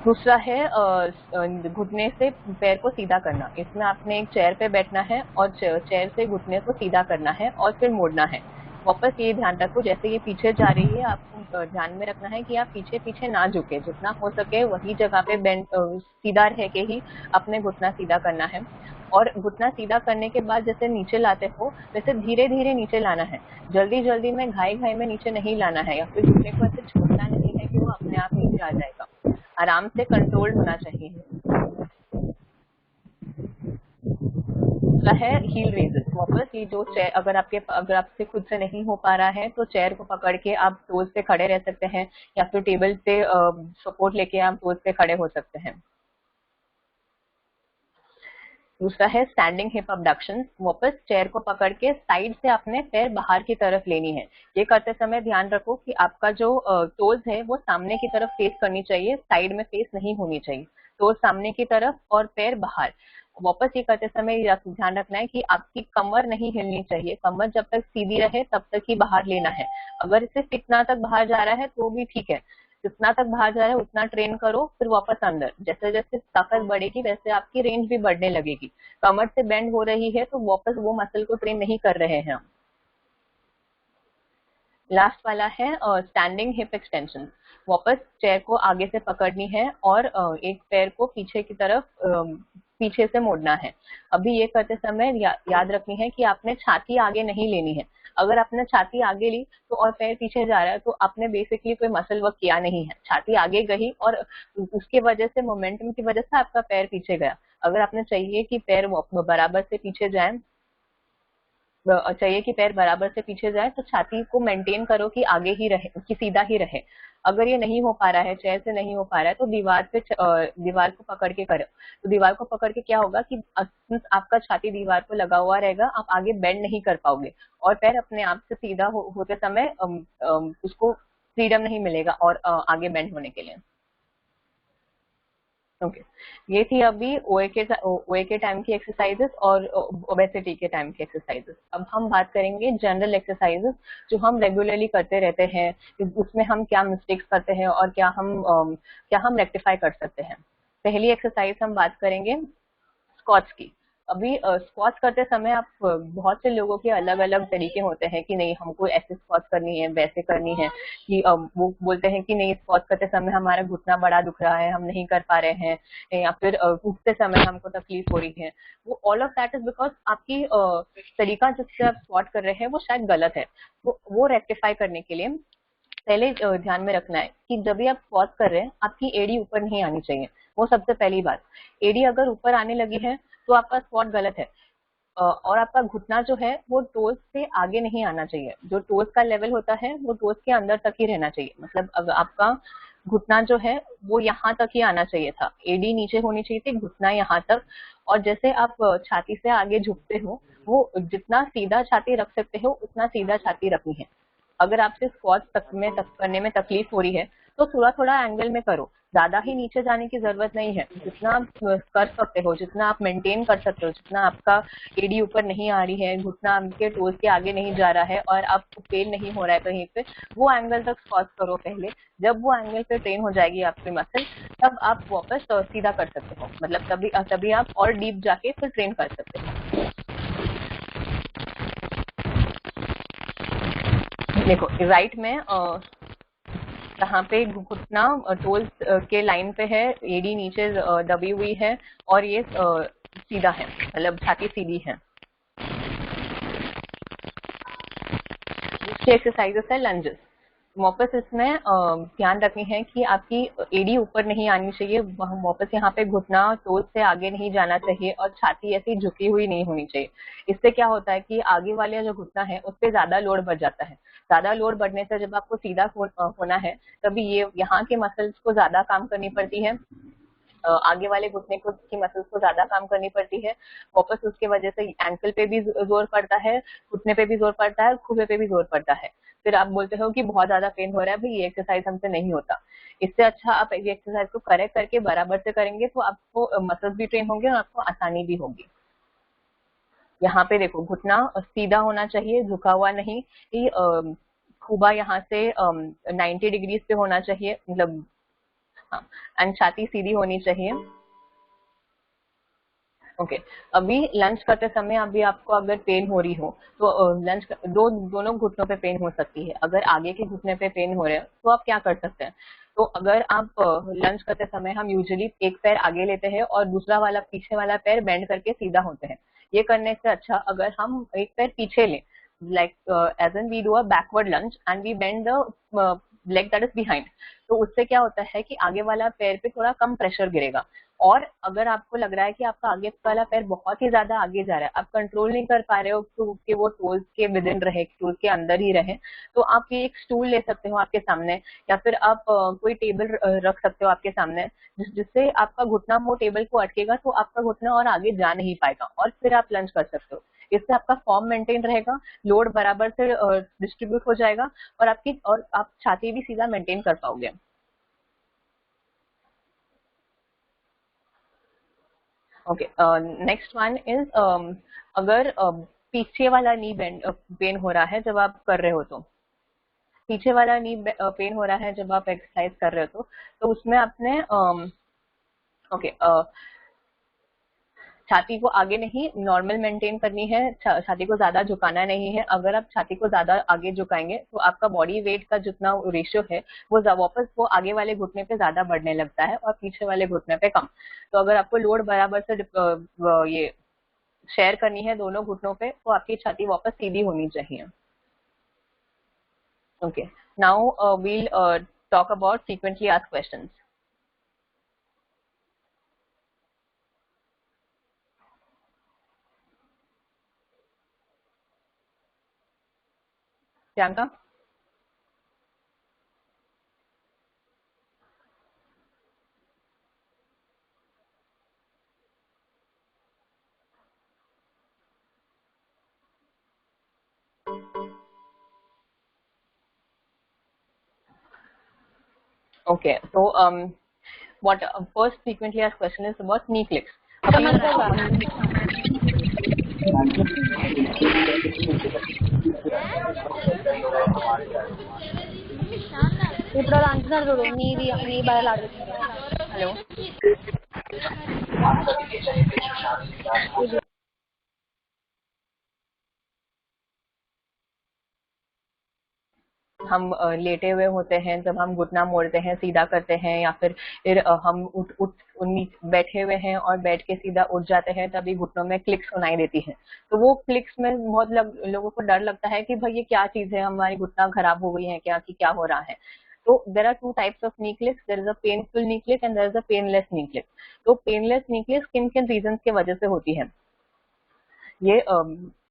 दूसरा है घुटने से पैर को सीधा करना। इसमें आपने एक चेयर पे बैठना है और चेयर से घुटने को सीधा करना है और फिर मोड़ना है। वापस ये ध्यान रखो जैसे ये पीछे जा रही है आपको ध्यान में रखना है कि आप पीछे पीछे ना झुके, जितना हो सके वही जगह पे बेंड सीधा रह के ही अपने घुटना सीधा करना है। और घुटना सीधा करने के बाद जैसे नीचे लाते हो वैसे धीरे धीरे नीचे लाना है, जल्दी जल्दी में घाई में नीचे नहीं लाना है, या फिर घुटने को ऐसे छोड़ना नहीं है कि वो अपने आप नीचे आ जाएगा। आराम से कंट्रोल होना चाहिए। है हील रेजेस। वापस ये जो चेयर अगर आपसे खुद से नहीं हो पा रहा है तो चेयर को पकड़ के आप टोज पे खड़े रह सकते हैं, या फिर टेबल पे सपोर्ट लेके आप टोज पे खड़े हो सकते हैं। दूसरा है स्टैंडिंग हिप अबडक्शन। वापस चेयर को पकड़ के साइड से अपने पैर बाहर की तरफ लेनी है। ये करते समय ध्यान रखो कि आपका जो टोज है वो सामने की तरफ फेस करनी चाहिए, साइड में फेस नहीं होनी चाहिए। टोज सामने की तरफ और पैर बाहर। वापस ये करते समय ध्यान रखना है कि आपकी कमर नहीं हिलनी चाहिए। कमर जब तक सीधी रहे तब तक ही बाहर लेना है। अगर सिर्फ इतना तक बाहर जा रहा है तो भी ठीक है, जितना तक बाहर जा रहा है उतना ट्रेन करो, फिर वापस अंदर। जैसे जैसे ताकत बढ़ेगी वैसे आपकी रेंज भी बढ़ने लगेगी। कमर से बेंड हो रही है तो वापस वो मसल को ट्रेन नहीं कर रहे हैं हम। लास्ट वाला है स्टैंडिंग हिप एक्सटेंशन। वापस चेयर को आगे से पकड़नी है और एक पैर को पीछे की तरफ पीछे से मोड़ना है। अभी ये करते समय याद रखनी है कि आपने छाती आगे नहीं लेनी है। अगर आपने छाती आगे ली तो और पैर पीछे जा रहा है तो आपने बेसिकली कोई मसल वर्क किया नहीं है। छाती आगे गई और उसके वजह से मोमेंटम की वजह से आपका पैर पीछे गया। अगर आपने चाहिए कि पैर बराबर से पीछे जाए बराबर से पीछे जाए तो छाती को मेंटेन करो कि आगे ही रहे, कि सीधा ही रहे। अगर ये नहीं हो पा रहा है, चेयर से नहीं हो पा रहा है, तो दीवार को पकड़ के करो। तो दीवार को पकड़ के क्या होगा कि आपका छाती दीवार को लगा हुआ रहेगा, आप आगे बेंड नहीं कर पाओगे और पैर अपने आप से सीधा होते समय उसको फ्रीडम नहीं मिलेगा और आगे बेंड होने के लिए। ओके ये थी अभी ओए के टाइम की एक्सरसाइजेस और ओबेसिटी के टाइम की एक्सरसाइजेस। अब हम बात करेंगे जनरल एक्सरसाइजेस जो हम रेगुलरली करते रहते हैं, उसमें हम क्या मिस्टेक्स करते हैं और क्या हम रेक्टिफाई कर सकते हैं। पहली एक्सरसाइज हम बात करेंगे स्क्वाट्स की। अभी स्क्वाट्स करते समय आप बहुत से लोगों के अलग अलग तरीके होते हैं कि नहीं हमको ऐसे स्क्वाट्स करनी है, वैसे करनी है, कि वो बोलते हैं कि नहीं स्क्वाट्स करते समय हमारा घुटना बड़ा दुख रहा है, हम नहीं कर पा रहे हैं, या फिर उठते समय हमको तकलीफ हो रही है। वो all of that is because आपकी तरीका जिससे आप स्क्वाट कर रहे हैं वो शायद गलत है। वो रेक्टिफाई करने के लिए पहले ध्यान में रखना है कि जब भी आप स्क्वाट कर रहे हैं आपकी एड़ी ऊपर नहीं आनी चाहिए। वो सबसे पहली बात। एड़ी अगर ऊपर आने लगी है तो आपका स्क्वाट गलत है। और आपका घुटना जो है वो टोज से आगे नहीं आना चाहिए। जो टोज का लेवल होता है वो टोज के अंदर तक ही रहना चाहिए। मतलब अगर आपका घुटना जो है वो यहाँ तक ही आना चाहिए था, एडी नीचे होनी चाहिए थी, घुटना यहाँ तक। और जैसे आप छाती से आगे झुकते हो वो जितना सीधा छाती रख सकते हो उतना सीधा छाती रखनी है। अगर आपसे स्क्वाट करने में तकलीफ हो रही है तो थोड़ा थोड़ा एंगल में करो, ज्यादा ही नीचे जाने की जरूरत नहीं है। जितना आप कर सकते हो, जितना आप मेंटेन कर सकते हो, जितना आपका एडी ऊपर नहीं आ रही है, घुटना आपके टोज के आगे नहीं जा रहा है और आपको पेन नहीं हो रहा है कहीं पे, वो एंगल तक स्क्वाट करो पहले। जब वो एंगल पे ट्रेन हो जाएगी आपकी मसल तब आप वापस सीधा कर सकते हो। मतलब तभी आप और डीप जाके फिर ट्रेन कर सकते हो। देखो राइट में यहाँ पे घुटना टोज के लाइन पे है, एडी नीचे दबी हुई है और ये सीधा है, मतलब छाती सीधी है। दूसरी एक्सरसाइजेस है लंजेस। वापस इसमें ध्यान रखनी है कि आपकी एडी ऊपर नहीं आनी चाहिए। वापस यहाँ पे घुटना टोज से आगे नहीं जाना चाहिए और छाती ऐसी झुकी हुई नहीं होनी चाहिए। इससे क्या होता है कि आगे वाले जो घुटना है उस पर ज्यादा लोड बढ़ जाता है। ज्यादा लोड बढ़ने से जब आपको सीधा होना है तभी ये यहाँ के मसल्स को ज्यादा काम करनी पड़ती है, आगे वाले घुटने को की मसल्स को ज्यादा काम करनी पड़ती है। वापस उसके वजह से एंकल पे भी जोर पड़ता है, घुटने पे भी जोर पड़ता है, खुबे पे भी जोर पड़ता है। फिर आप बोलते हो कि बहुत ज्यादा पेन हो रहा है, भाई ये एक्सरसाइज हमसे नहीं होता। इससे अच्छा आप ये एक्सरसाइज को करेक्ट करके बराबर से करेंगे तो आपको मसल्स भी ट्रेन होंगे और आपको आसानी भी होगी। यहाँ पे देखो घुटना सीधा होना चाहिए, झुका हुआ नहीं। खुबा यहाँ से 90 डिग्रीज पे होना चाहिए, मतलब हाँ, एंड छाती सीधी होनी चाहिए। ओके अभी लंच करते समय अभी आपको अगर पेन हो रही हो तो दोनों घुटनों पे पेन हो सकती है। अगर आगे के घुटने पे पेन हो रहे हैं तो आप क्या कर सकते हैं। तो अगर आप लंच करते समय हम यूजुअली एक पैर आगे लेते हैं और दूसरा वाला पीछे वाला पैर बेंड करके सीधा होते हैं। ये करने से अच्छा अगर हम एक पैर पीछे लें, like as in we do a backward lunge and we bend the leg that is behind, तो उससे क्या होता है कि आगे वाला पैर पे थोड़ा कम प्रेशर गिरेगा। और अगर आपको लग रहा है कि आपका आगे वाला पैर बहुत ही ज्यादा आगे जा रहा है, आप कंट्रोल नहीं कर पा रहे हो कि वो टोल्स के विद इन रहे, टोल्स के अंदर ही रहे, तो आप ये एक स्टूल ले सकते हो आपके सामने, या फिर आप कोई टेबल रख सकते हो आपके सामने, जिससे आपका घुटना वो टेबल को अटकेगा, तो आपका घुटना और आगे जा नहीं पाएगा, और फिर आप लंच कर सकते हो। इससे आपका फॉर्म मेंटेन रहेगा, लोड बराबर से डिस्ट्रीब्यूट हो जाएगा, और आप छाती भी सीधा मेंटेन कर पाओगे। ओके, नेक्स्ट वन इज, अगर पीछे वाला नी बेंड पेन हो रहा है जब आप कर रहे हो, तो पीछे वाला नी पेन हो रहा है जब आप एक्सरसाइज कर रहे हो, तो उसमें आपने ओके छाती को आगे नहीं, नॉर्मल मेंटेन करनी है, छाती को ज्यादा झुकाना नहीं है। अगर आप छाती को ज्यादा आगे झुकाएंगे तो आपका बॉडी वेट का जितना रेशियो है वो वापस वो आगे वाले घुटने पे ज्यादा बढ़ने लगता है और पीछे वाले घुटने पे कम। तो अगर आपको लोड बराबर से ये शेयर करनी है दोनों घुटनों पे, तो आपकी छाती वापस सीधी होनी चाहिए। Okay, now we'll talk about frequently asked questions. Priyanka? Okay, so what first frequently asked question is about knee clicks. ఇప్పుడు అంటున్నారు చూడు నీ బయలు అడుగుతుంది. हेलो, हम लेटे हुए होते हैं, जब हम घुटना मोड़ते हैं, सीधा करते हैं, या फिर हम बैठे हुए हैं और बैठ के सीधा उठ जाते हैं, तभी घुटनों में क्लिक्स सुनाई देती हैं। तो वो क्लिक्स में बहुत लोगों को डर लगता है कि भाई ये क्या चीज है, हमारी घुटना खराब हो गई है क्या, कि क्या हो रहा है। तो there are two types of knee clicks, there is a painful knee click and there is a painless knee click. तो पेनलेस नी क्लिक किन किन रीजन की वजह से होती है? ये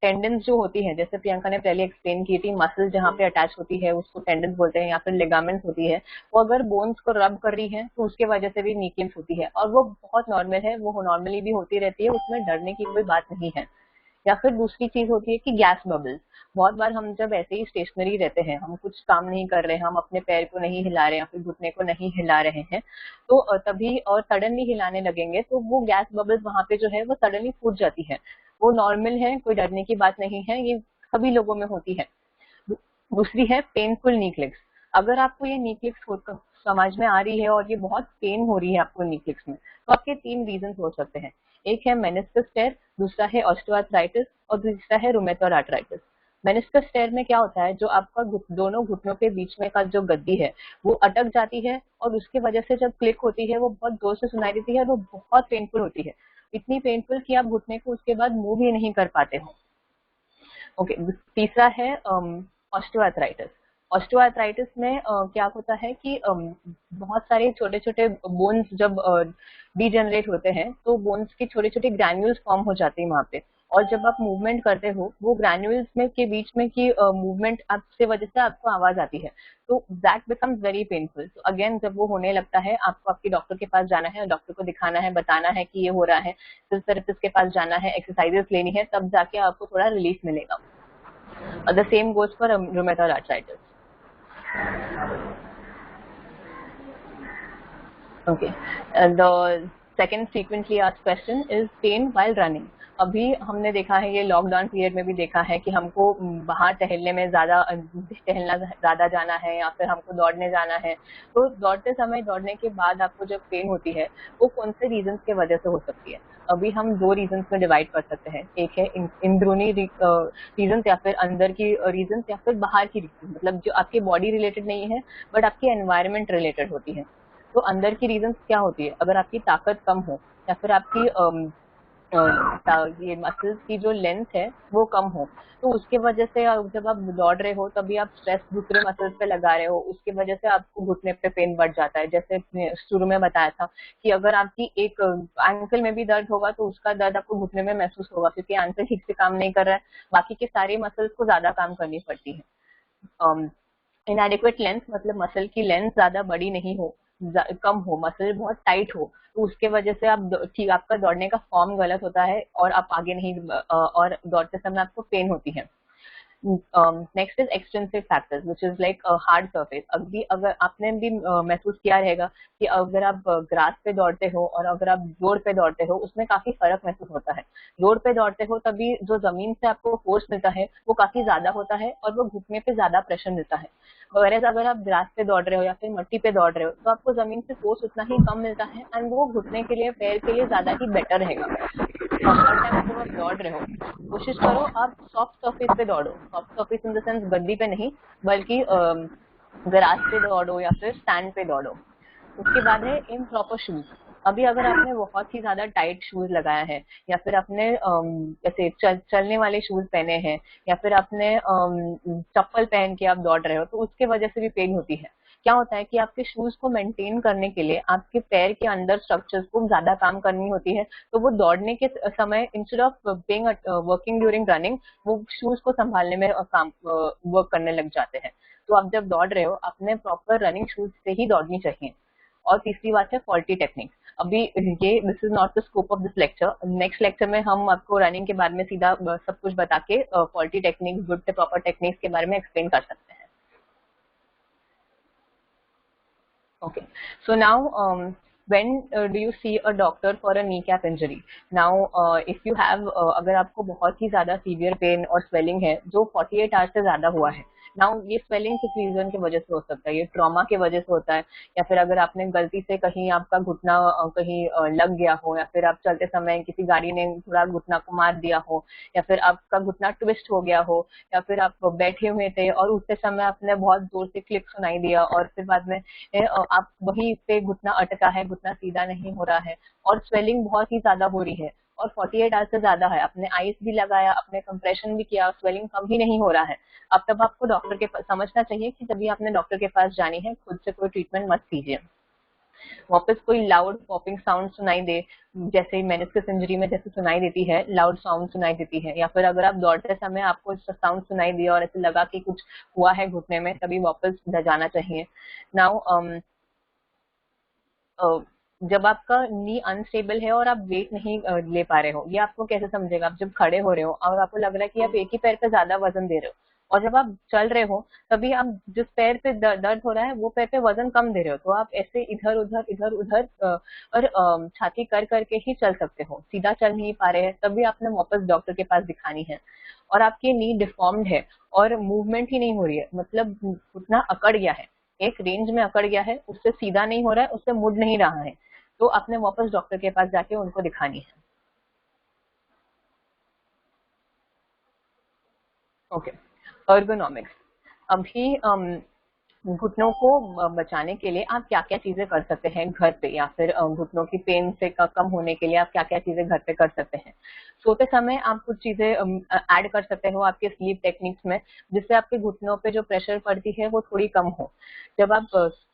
टेंडेंस जो होती है, जैसे प्रियंका ने पहले एक्सप्लेन की थी, मसल जहाँ पे अटैच होती है उसको टेंडेंस बोलते हैं, या फिर लिगामेंट्स होती है, वो अगर बोन्स को रब कर रही है तो उसके वजह से भी नी क्लिक्स होती है, और वो बहुत नॉर्मल है, वो नॉर्मली भी होती रहती है, उसमें डरने की कोई बात नहीं है। या फिर दूसरी चीज होती है कि गैस बबल्स। बहुत बार हम जब ऐसे ही स्टेशनरी रहते हैं, हम कुछ काम नहीं कर रहे, हम अपने पैर को नहीं हिला रहे या फिर घुटने को नहीं हिला रहे हैं, तो तभी और सडनली हिलाने लगेंगे तो वो गैस बबल्स वहां पे जो है वो सडनली फूट जाती है। वो नॉर्मल है, कोई डरने की बात नहीं है, ये सभी लोगों में होती है। दूसरी है पेनफुल नी क्लिक्स। अगर आपको ये नी क्लिक्स समझ में आ रही है और ये बहुत पेन हो रही है आपको नी क्लिक्स में, तो आपके 3 रीजन हो सकते हैं। एक है मेनिस्कस टेयर, दूसरा है ऑस्टियोआर्थराइटिस और दूसरा है रूमेटॉइड आर्थराइटिस। मेनिस्कस टेयर में क्या होता है, जो आपका दोनों घुटनों के बीच में का जो गद्दी है वो अटक जाती है, और उसकी वजह से जब क्लिक होती है वो बहुत जोर से सुनाई देती है, वो बहुत पेनफुल होती है, इतनी पेनफुल कि आप घुटने को उसके बाद मूव ही नहीं कर पाते हो। ओके, तीसरा है ऑस्टियोआर्थराइटिस। ऑस्टियोआर्थराइटिस में क्या होता है कि बहुत सारे छोटे छोटे बोन्स जब डीजेनरेट होते हैं, तो बोन्स के छोटे छोटे ग्रैन्यूल्स फॉर्म हो जाते हैं वहां पे, और जब आप मूवमेंट करते हो वो ग्रैन्यूल्स में के बीच में की मूवमेंट आपसे वजह से आपको आवाज आती है, तो दैट बिकम्स वेरी पेनफुल। तो अगेन जब वो होने लगता है, आपको आपके डॉक्टर के पास जाना है, डॉक्टर को दिखाना है, बताना है कि ये हो रहा है, फिजियोथेरेपिस्ट के पास जाना है, एक्सरसाइजेस लेनी है, तब जाके आपको थोड़ा रिलीफ मिलेगा। The same goes for rheumatoid arthritis. Okay. The second frequently asked question is pain while running. अभी हमने देखा है, ये लॉकडाउन पीरियड में भी देखा है कि हमको बाहर टहलने में टहलना ज्यादा जाना है, या फिर हमको दौड़ने जाना है, तो दौड़ते समय, दौड़ने के बाद आपको जब पेन होती है वो कौन से रीजंस की वजह से हो सकती है? अभी हम 2 रीजंस में डिवाइड कर सकते हैं। एक है अंदरूनी रीजंस, या फिर अंदर की रीजंस, या फिर बाहर की रीजन, मतलब जो आपकी बॉडी रिलेटेड नहीं है बट आपकी एनवायरमेंट रिलेटेड होती है। तो अंदर की रीजंस क्या होती है? अगर आपकी ताकत कम हो, या फिर आपकी ये मसल्स की जो लेंथ है वो कम हो, तो उसके वजह से जब आप दौड़ रहे हो तभी आप स्ट्रेस दूसरे मसल्स पे लगा रहे हो, उसकी वजह से आपको घुटने पे पेन बढ़ जाता है। जैसे शुरू में बताया था कि अगर आपकी एक एंकल में भी दर्द होगा तो उसका दर्द आपको घुटने में महसूस होगा, क्योंकि एंकल ठीक से काम नहीं कर रहा है, बाकी के सारे मसल्स को ज्यादा काम करनी पड़ती है। इनएडिक्वेट लेंथ मतलब मसल की लेंथ ज्यादा बड़ी नहीं हो, कम हो, मसल बहुत टाइट हो, तो उसके वजह से आप ठीक आपका दौड़ने का फॉर्म गलत होता है और आप आगे नहीं और दौड़ते समय आपको पेन होती है। Next is extensive factors which is like hard surface. अभी अगर आपने भी महसूस किया रहेगा कि अगर आप ग्रास पे दौड़ते हो और अगर आप रोड पे दौड़ते हो उसमें काफी फर्क महसूस होता है। रोड पे दौड़ते हो तभी जो जमीन से आपको फोर्स मिलता है वो काफी ज्यादा होता है और वो घुटने पे ज्यादा प्रेशर मिलता है। वगैरह अगर आप ग्रास पे दौड़ रहे हो या फिर मिट्टी पे दौड़ रहे हो तो आपको जमीन से फोर्स उतना ही कम मिलता है एंड वो घुटने के लिए, पैर के लिए ज्यादा ही बेटर रहेगा। हर टाइम जब आप दौड़ रहे हो कोशिश करो आप सॉफ्ट सरफेस पे दौड़ो। Soft surface in the sense गद्दी पे नहीं, बल्कि ग्रास पे दौड़ो या फिर सैंड पे दौड़ो। उसके बाद है इम्प्रॉपर शूज। अभी अगर आपने बहुत ही ज्यादा टाइट शूज लगाया है या फिर आपने जैसे चलने वाले शूज पहने हैं या फिर आपने चप्पल पहन के आप दौड़ रहे हो तो उसके वजह से भी पेन होती है। क्या होता है कि आपके शूज को मेंटेन करने के लिए आपके पैर के अंदर स्ट्रक्चर्स को ज्यादा काम करनी होती है, तो वो दौड़ने के समय instead of being working during running वो शूज को संभालने में काम वर्क करने लग जाते हैं। तो आप जब दौड़ रहे हो अपने प्रॉपर रनिंग शूज से ही दौड़नी चाहिए। और तीसरी बात है फॉल्टी टेक्निक। अभी ये this is not the scope of this lecture, next lecture में हम आपको रनिंग के बारे में सीधा सब कुछ बता के फॉल्टी टेक्निक, गुड से प्रॉपर टेक्निक्स के बारे में एक्सप्लेन कर सकते हैं। Okay, so now when do you see a doctor for a kneecap injury? Now if you have अगर आपको बहुत ही ज्यादा सीवियर पेन और स्वेलिंग है जो 48 आवर्स से ज्यादा हुआ है, नाउ ये स्वेलिंग किस रीजन की वजह से हो सकता है, ये ट्रॉमा की वजह से होता है या फिर अगर आपने गलती से कहीं आपका घुटना कहीं लग गया हो या फिर आप चलते समय किसी गाड़ी ने थोड़ा घुटना को मार दिया हो या फिर आपका घुटना ट्विस्ट हो गया हो या फिर आप बैठे हुए थे और उठते समय आपने बहुत जोर से क्लिक सुनाई दिया और फिर बाद में आप वहीं पे घुटना अटका है, घुटना सीधा नहीं हो रहा है और स्वेलिंग बहुत ही ज्यादा हो रही है और 48 आवर्स से ज्यादा है, आपने आइस भी लगाया, आपने कंप्रेशन भी किया, स्वेलिंग कम ही नहीं हो रहा है, अब तब आपको डॉक्टर के पास समझना चाहिए कि जब भी आपने डॉक्टर के पास जानी है खुद से कोई ट्रीटमेंट मत कीजिए। वापस कोई लाउड पॉपिंग साउंड सुनाई दे, जैसे मेनिस्कस इंजरी में जैसे सुनाई देती है, लाउड साउंड सुनाई देती है, या फिर अगर आप दौड़ते समय आपको साउंड सुनाई दिया और ऐसे लगा कि कुछ हुआ है घुटने में, तभी वापस जाना चाहिए। नाउ जब आपका नी अनस्टेबल है और आप वेट नहीं ले पा रहे हो, ये आपको कैसे समझेगा? आप जब खड़े हो रहे हो और आपको लग रहा है कि आप एक ही पैर पे ज्यादा वजन दे रहे हो और जब आप चल रहे हो तभी आप जिस पैर पे दर्द हो रहा है वो पैर पे वजन कम दे रहे हो, तो आप ऐसे इधर उधर और छाती कर करके ही चल सकते हो, सीधा चल नहीं पा रहे हैं तभी आपने वापस डॉक्टर के पास दिखानी है। और आपकी नी डिफॉर्म्ड है और मूवमेंट ही नहीं हो रही है, मतलब उतना अकड़ गया है, एक रेंज में अकड़ गया है, उससे सीधा नहीं हो रहा है, उससे मुड़ नहीं रहा है, तो आपने वापस डॉक्टर के पास जाके उनको दिखानी है। Okay, ergonomics. अभी घुटनों को बचाने के लिए आप क्या क्या चीजें कर सकते हैं घर पे, या फिर घुटनों की पेन से कम होने के लिए आप क्या क्या चीजें घर पे कर सकते हैं। सोते समय आप कुछ चीजें ऐड कर सकते हो आपके स्लीप टेक्निक्स में, जिससे आपके घुटनों पे जो प्रेशर पड़ती है वो थोड़ी कम हो। जब आप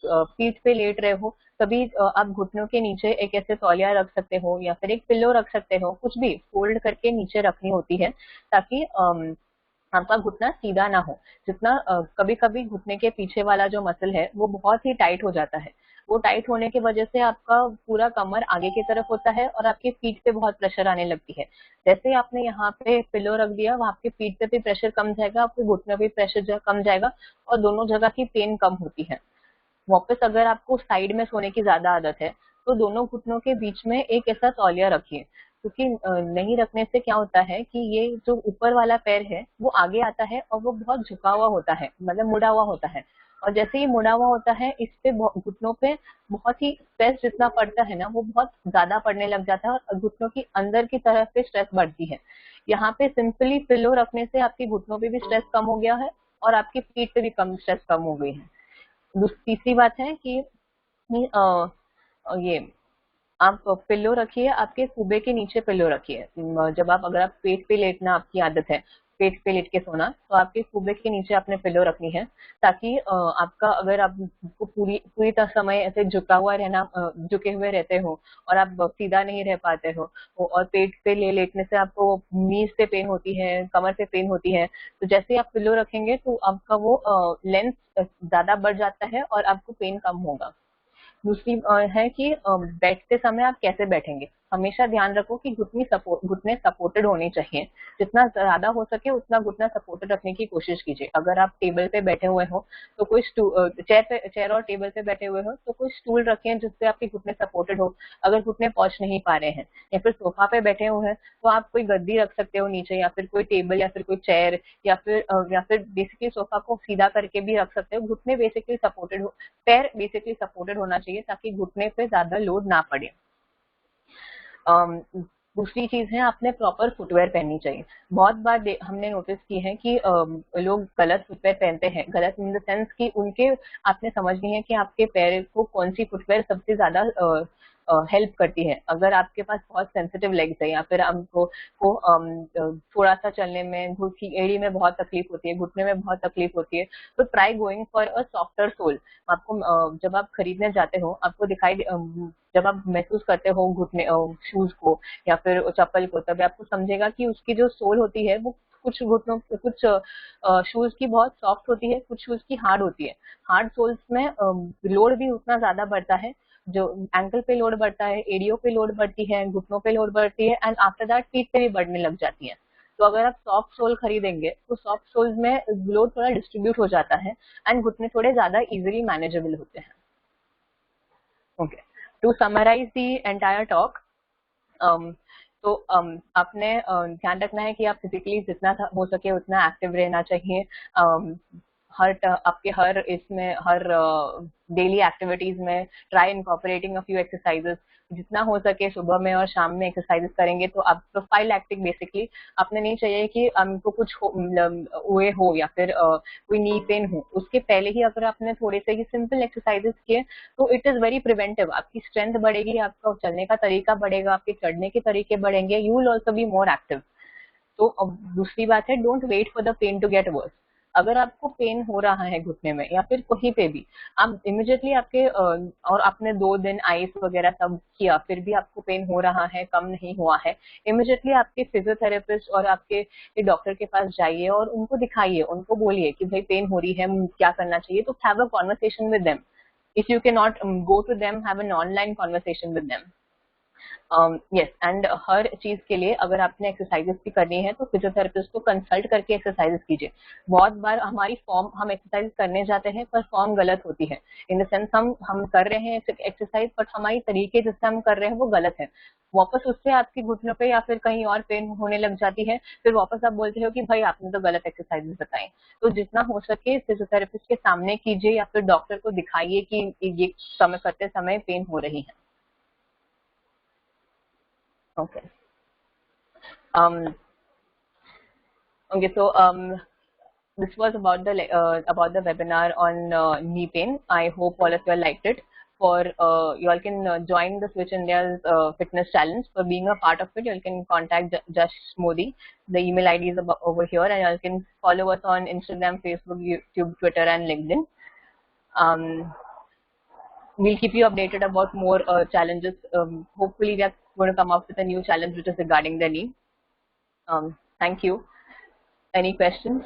पीठ पे लेट रहे हो तभी आप घुटनों के नीचे एक ऐसे तौलिया रख सकते हो या फिर एक पिल्लो रख सकते हो, कुछ भी फोल्ड करके नीचे रखनी होती है ताकि आपका घुटना सीधा ना हो। जितना कभी कभी घुटने के पीछे वाला जो मसल है वो बहुत ही टाइट हो जाता है, वो टाइट होने की वजह से आपका पूरा कमर आगे की तरफ होता है और आपकी पीठ पे बहुत प्रेशर आने लगती है। जैसे ही आपने यहाँ पे पिलो रख दिया वहां आपकी पीठ पे भी प्रेशर कम जाएगा, आपके घुटने पे भी प्रेशर कम जाएगा और दोनों जगह की पेन कम होती है। वापस अगर आपको साइड में सोने की ज्यादा आदत है तो दोनों घुटनों के बीच में एक ऐसा तौलिया रखिए, क्योंकि नहीं रखने से क्या होता है कि ये जो ऊपर वाला पैर है वो आगे आता है और वो बहुत झुका हुआ होता है, मतलब मुड़ा हुआ होता है, और जैसे ही मुड़ा हुआ होता है इस पे घुटनों पे बहुत ही स्ट्रेस जितना पड़ता है ना वो बहुत ज्यादा पड़ने लग जाता है और घुटनों की अंदर की तरफ पे स्ट्रेस बढ़ती है। यहाँ पे सिंपली पिलो रखने से आपकी घुटनों पे भी स्ट्रेस कम हो गया है और आपकी पीठ पे भी कम स्ट्रेस कम हो गई है। तीसरी बात है कि ये आप पिल्लो रखिए, आपके कुबे के नीचे पिल्लो रखिए। जब आप, अगर आप पेट पे लेटना आपकी आदत है, पेट पे लेट के सोना, तो आपके कुबे के नीचे आपने पिल्लो रखनी है, ताकि आपका, अगर आपको पूरी पूरी तरह समय ऐसे झुका हुआ रहना, झुके हुए रहते हो और आप सीधा नहीं रह पाते हो, और पेट पे लेटने से आपको नीज पे पेन होती है, कमर पे पेन होती है, तो जैसे ही आप पिल्लो रखेंगे तो आपका वो लेंथ ज्यादा बढ़ जाता है और आपको पेन कम होगा। दूसरी है कि बैठते समय आप कैसे बैठेंगे। हमेशा ध्यान रखो कि घुटने सपोर्टेड होने चाहिए। जितना ज्यादा हो सके उतना घुटना सपोर्टेड रखने की कोशिश कीजिए। अगर आप टेबल पे बैठे हुए हो तो कोई चेयर और टेबल पे बैठे हुए हो तो कोई स्टूल रखें जिससे आपके घुटने सपोर्टेड हो। अगर घुटने पहुंच नहीं पा रहे हैं या फिर सोफा पे बैठे हुए हैं तो आप कोई गद्दी रख सकते हो नीचे, या फिर कोई टेबल या फिर कोई चेयर, या फिर बेसिकली सोफा को सीधा करके भी रख सकते हो। घुटने बेसिकली सपोर्टेड हो, पैर बेसिकली सपोर्टेड होना चाहिए ताकि घुटने पे ज्यादा लोड ना पड़े। दूसरी चीज है, आपने प्रॉपर फुटवेयर पहननी चाहिए। बहुत बार हमने नोटिस की है कि लोग गलत फुटवेयर पहनते हैं। गलत इन द सेंस कि उनके, आपने समझनी है कि आपके पैर को कौन सी फुटवेयर सबसे ज्यादा हेल्प करती है। अगर आपके पास बहुत सेंसिटिव लेग्स है या फिर हमको थोड़ा सा चलने में, घुट की एड़ी में बहुत तकलीफ होती है, घुटने में बहुत तकलीफ होती है, तो try going for a softer sole. आपको जब आप खरीदने जाते हो, आपको जब आप महसूस करते हो घुटने शूज को या फिर चप्पल को, तब आपको समझेगा कि उसकी जो सोल होती है वो कुछ शूज की बहुत सॉफ्ट होती है, कुछ शूज की हार्ड होती है। हार्ड सोल्स में लोड भी उतना ज्यादा बढ़ता है, जो एंकल पे लोड बढ़ता है, एडियो पे लोड बढ़ती है, घुटनों पे लोड बढ़ती है, एंड आफ्टर दैट फीट पे भी बढ़ने लग जाती है। तो अगर आप सॉफ्ट सोल खरीदेंगे तो सॉफ्ट सोल्स में लोड थोड़ा डिस्ट्रीब्यूट हो जाता है एंड घुटने थोड़े ज्यादा इजिली मैनेजेबल होते हैं। Okay, to summarise the entire talk, तो आपने ध्यान रखना है कि आप फिजिकली जितना हो सके उतना एक्टिव रहना चाहिए। आपके हर डेली एक्टिविटीज में try incorporating a few exercises. जितना हो सके सुबह में और शाम में एक्सरसाइजेस करेंगे तो आप प्रोफाइलैक्टिक, बेसिकली आपने नहीं चाहिए कि हमको कुछ हुए हो या फिर कोई नी पेन हो, उसके पहले ही अगर आपने थोड़े से ही सिंपल एक्सरसाइजेस किए तो इट इज वेरी प्रिवेंटिव। आपकी स्ट्रेंथ बढ़ेगी, आपका चलने का तरीका बढ़ेगा, आपके चढ़ने के तरीके बढ़ेंगे, you will also be more active. तो अब दूसरी बात है, don't wait for the pain to get worse. अगर आपको पेन हो रहा है घुटने में या फिर कहीं पे भी, आप इमिडिएटली और आपने 2 दिन आइस वगैरह सब किया फिर भी आपको पेन हो रहा है, कम नहीं हुआ है, इमिडिएटली आपके फिजियोथेरेपिस्ट और आपके डॉक्टर के पास जाइए और उनको दिखाइए, उनको बोलिए कि भाई पेन हो रही है, क्या करना चाहिए। तो have a conversation with them. If you can not go to them, have an online conversation with them. Yes, and हर चीज के लिए अगर आपने एक्सरसाइजेस भी करनी है तो फिजियोथेरेपिस्ट को कंसल्ट करके एक्सरसाइजेस कीजिए। बहुत बार हम एक्सरसाइज करने जाते हैं पर फॉर्म गलत होती है, इन द सेंस हम कर रहे हैं एक्सरसाइज बट हमारी तरीके जिससे हम कर रहे हैं वो गलत है। वापस उससे आपकी घुटनों पे या फिर कहीं और पेन होने लग जाती है, फिर वापस आप बोलते हो कि भाई आपने तो गलत एक्सरसाइजेस बताई। तो जितना हो सके फिजियोथेरेपिस्ट के सामने कीजिए या फिर डॉक्टर को दिखाइए कि ये समय करते समय पेन हो रही है। Okay. So this was about the webinar on knee pain. I hope all of you liked it. You all can join the Switch India's fitness challenge. For being a part of it, you all can contact Jash Modi. The email ID is over here, and you all can follow us on Instagram, Facebook, YouTube, Twitter, and LinkedIn. We'll keep you updated about more challenges. Hopefully, we are going to come up with a new challenge which is regarding the knee. Thank you. Any questions?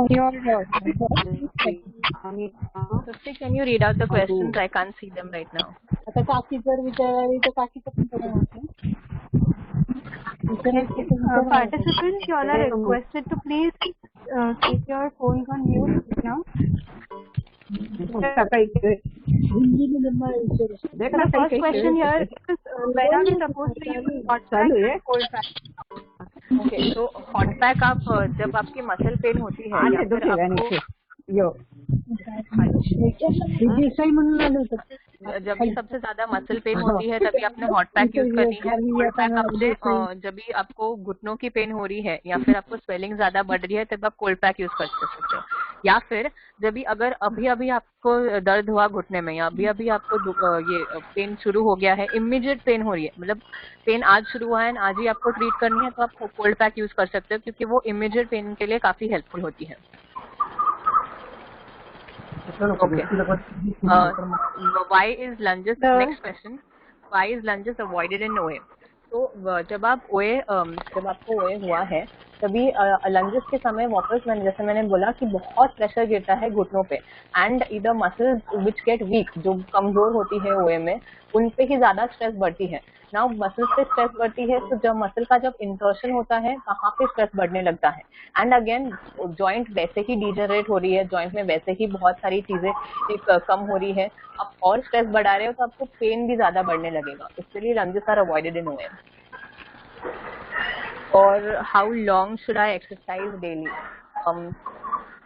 your Tripti, can you read out the questions? I can't see them right now. आता काकी जर विचारली तर काकीचं पण करून होतं. participants, you all are requested to please keep your phones on mute now. The first question here is when are you supposed to use hot pack and cold pack? Okay, so hot pack आप जब आपकी muscle pain होती है या फिर आपको जब भी सबसे ज्यादा मसल पेन होती है तभी आपने हॉट पैक यूज करनी है. हॉट पैक आपने जब भी आपको घुटनों की पेन हो रही है या फिर आपको स्वेलिंग ज्यादा बढ़ रही है तब आप कोल्ड पैक यूज कर सकते हो. या फिर जब भी अगर अभी आपको दर्द हुआ घुटने में या अभी आपको ये पेन शुरू हो गया है, इमीडिएट पेन हो रही है, मतलब पेन आज शुरू हुआ है आज ही आपको ट्रीट करनी है, तो आप कोल्ड पैक यूज कर सकते हो क्योंकि वो इमीडिएट पेन के लिए काफी हेल्पफुल होती है. Okay. Why is lunges? Next question. Why is lunges avoided in OA? तो जब आपको OA हुआ है तभी लंजेस के समय वापस जैसे मैंने बोला कि बहुत प्रेशर गिरता है घुटनों पे एंड इधर मसल्स विच गेट वीक, जो कमजोर होती है ओए में, उन पे ही ज्यादा स्ट्रेस बढ़ती है. नाउ मसल्स पे स्ट्रेस बढ़ती है तो जब मसल का जब इंसर्शन होता है वहाँ पे स्ट्रेस बढ़ने लगता है एंड अगेन जॉइंट वैसे ही डिजनरेट हो रही है, जॉइंट में वैसे ही बहुत सारी चीजें कम हो रही है, आप और स्ट्रेस बढ़ा रहे हो तो आपको पेन भी ज्यादा बढ़ने लगेगा. इसलिए लंजेस आर अवॉइडेड इन ओए. Or how long should I exercise daily?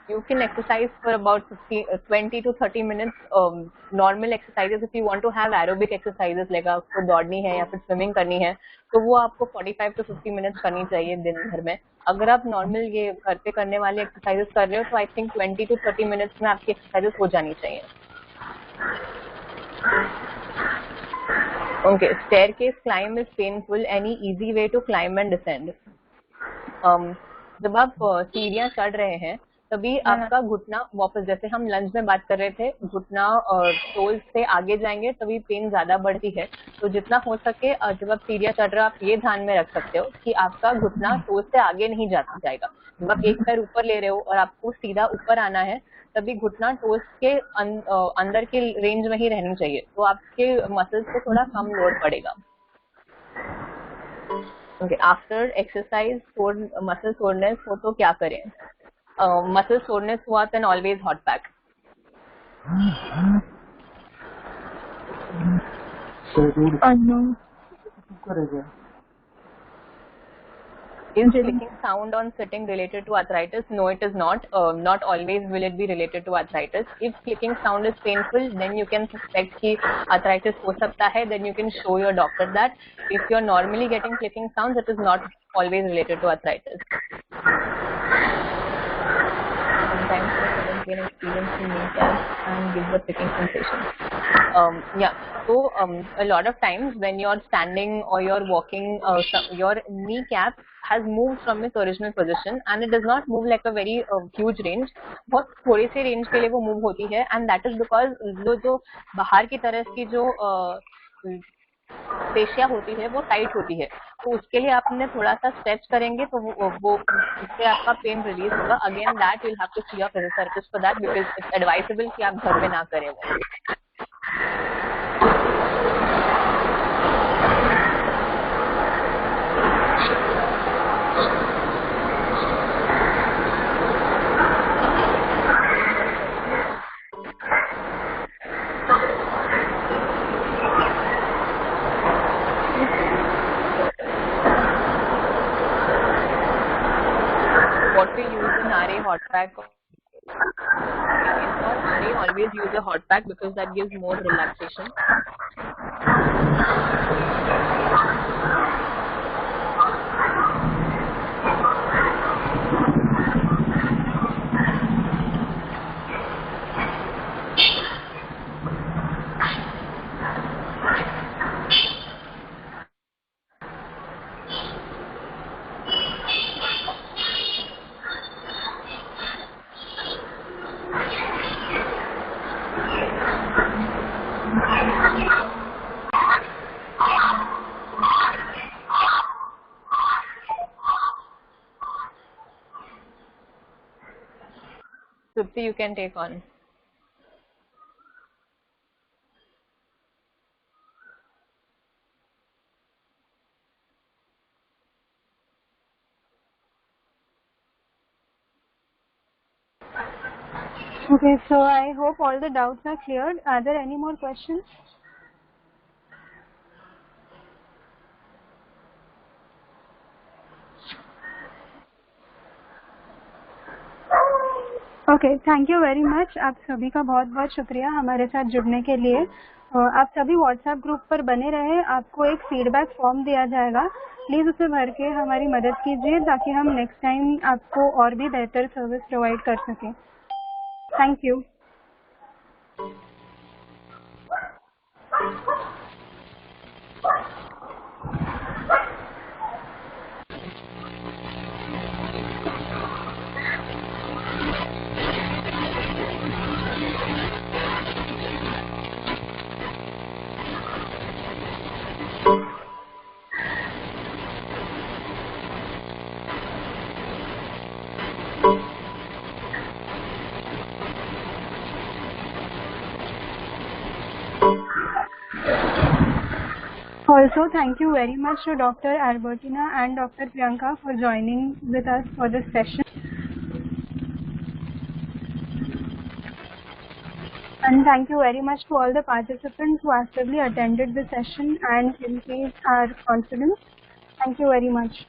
You can exercise for about 20 to 30 minutes. Normal exercises, if you want to have aerobic exercises, like आपको दौड़नी है या फिर स्विमिंग करनी है तो वो आपको 45 to 50 मिनट्स करनी चाहिए दिन भर में. अगर आप नॉर्मल ये घर पे करने वाले एक्सरसाइजेस कर रहे हो तो आई थिंक 20 to 30 मिनट्स में आपकी एक्सरसाइजेस हो जानी चाहिए. Okay, staircase climb is painful. Any easy way to climb and descend? जब आप सीढ़ियाँ चढ़ रहे हैं तभी आपका घुटना वापस, जैसे हम लंज में बात कर रहे थे, घुटना टोल से आगे जाएंगे तभी पेन ज्यादा बढ़ती है. तो जितना हो सके जब आप सीढ़ियाँ चढ़ रहे हो आप ये ध्यान में रख सकते हो कि आपका घुटना टोल से आगे नहीं जाएगा. जब आप एक पैर ऊपर ले रहे हो और आपको सीधा ऊपर आना है तभी घुटना टोस के अंदर के रेंज में ही रहनी चाहिए, तो आपके मसल्स पे थोड़ा कम लोड पड़ेगा. Okay, after exercise muscle soreness हो तो क्या करें? मसल सोरनेस हुआ then always hot pack. Is clicking sound on sitting related to arthritis? No, it is not. Not always will it be related to arthritis. If clicking sound is painful, then you can suspect कि arthritis हो सकता है. Then you can show your doctor that. If you are normally getting clicking sounds, it is not always related to arthritis. Sometimes students gain experience in kneecaps and give the clicking sensation. So a lot of times when you're standing or you're walking, your kneecap has moved from its original position and it does not move like a very huge range. बहुत थोड़ी सी range के लिए वो move होती है and that is because जो बाहर की तरफ की जो पेशियाँ होती है वो टाइट होती है, तो उसके लिए आपने थोड़ा सा स्ट्रेच करेंगे तो वो उससे आपका पेन रिलीज होगा. Again that will have to see your physiotherapist for that because it's advisable कि आप घर में ना करें वो. What we use in RA hot pack? In RA, always use a hot pack because that gives more relaxation. Supti, you can take on. Okay, so I hope all the doubts are cleared. Are there any more questions? Okay, thank you very much. आप सभी का बहुत बहुत शुक्रिया हमारे साथ जुड़ने के लिए। आप सभी व्हाट्सएप ग्रुप पर बने रहे। आपको एक फीडबैक फॉर्म दिया जाएगा, प्लीज़ उसे भर के हमारी मदद कीजिए ताकि हम नेक्स्ट टाइम आपको और भी बेहतर सर्विस प्रोवाइड कर सकें। Thank you. Also, thank you very much to Dr. Albertina and Dr. Priyanka for joining with us for this session. And thank you very much to all the participants who actively attended the session and increased our confidence. Thank you very much.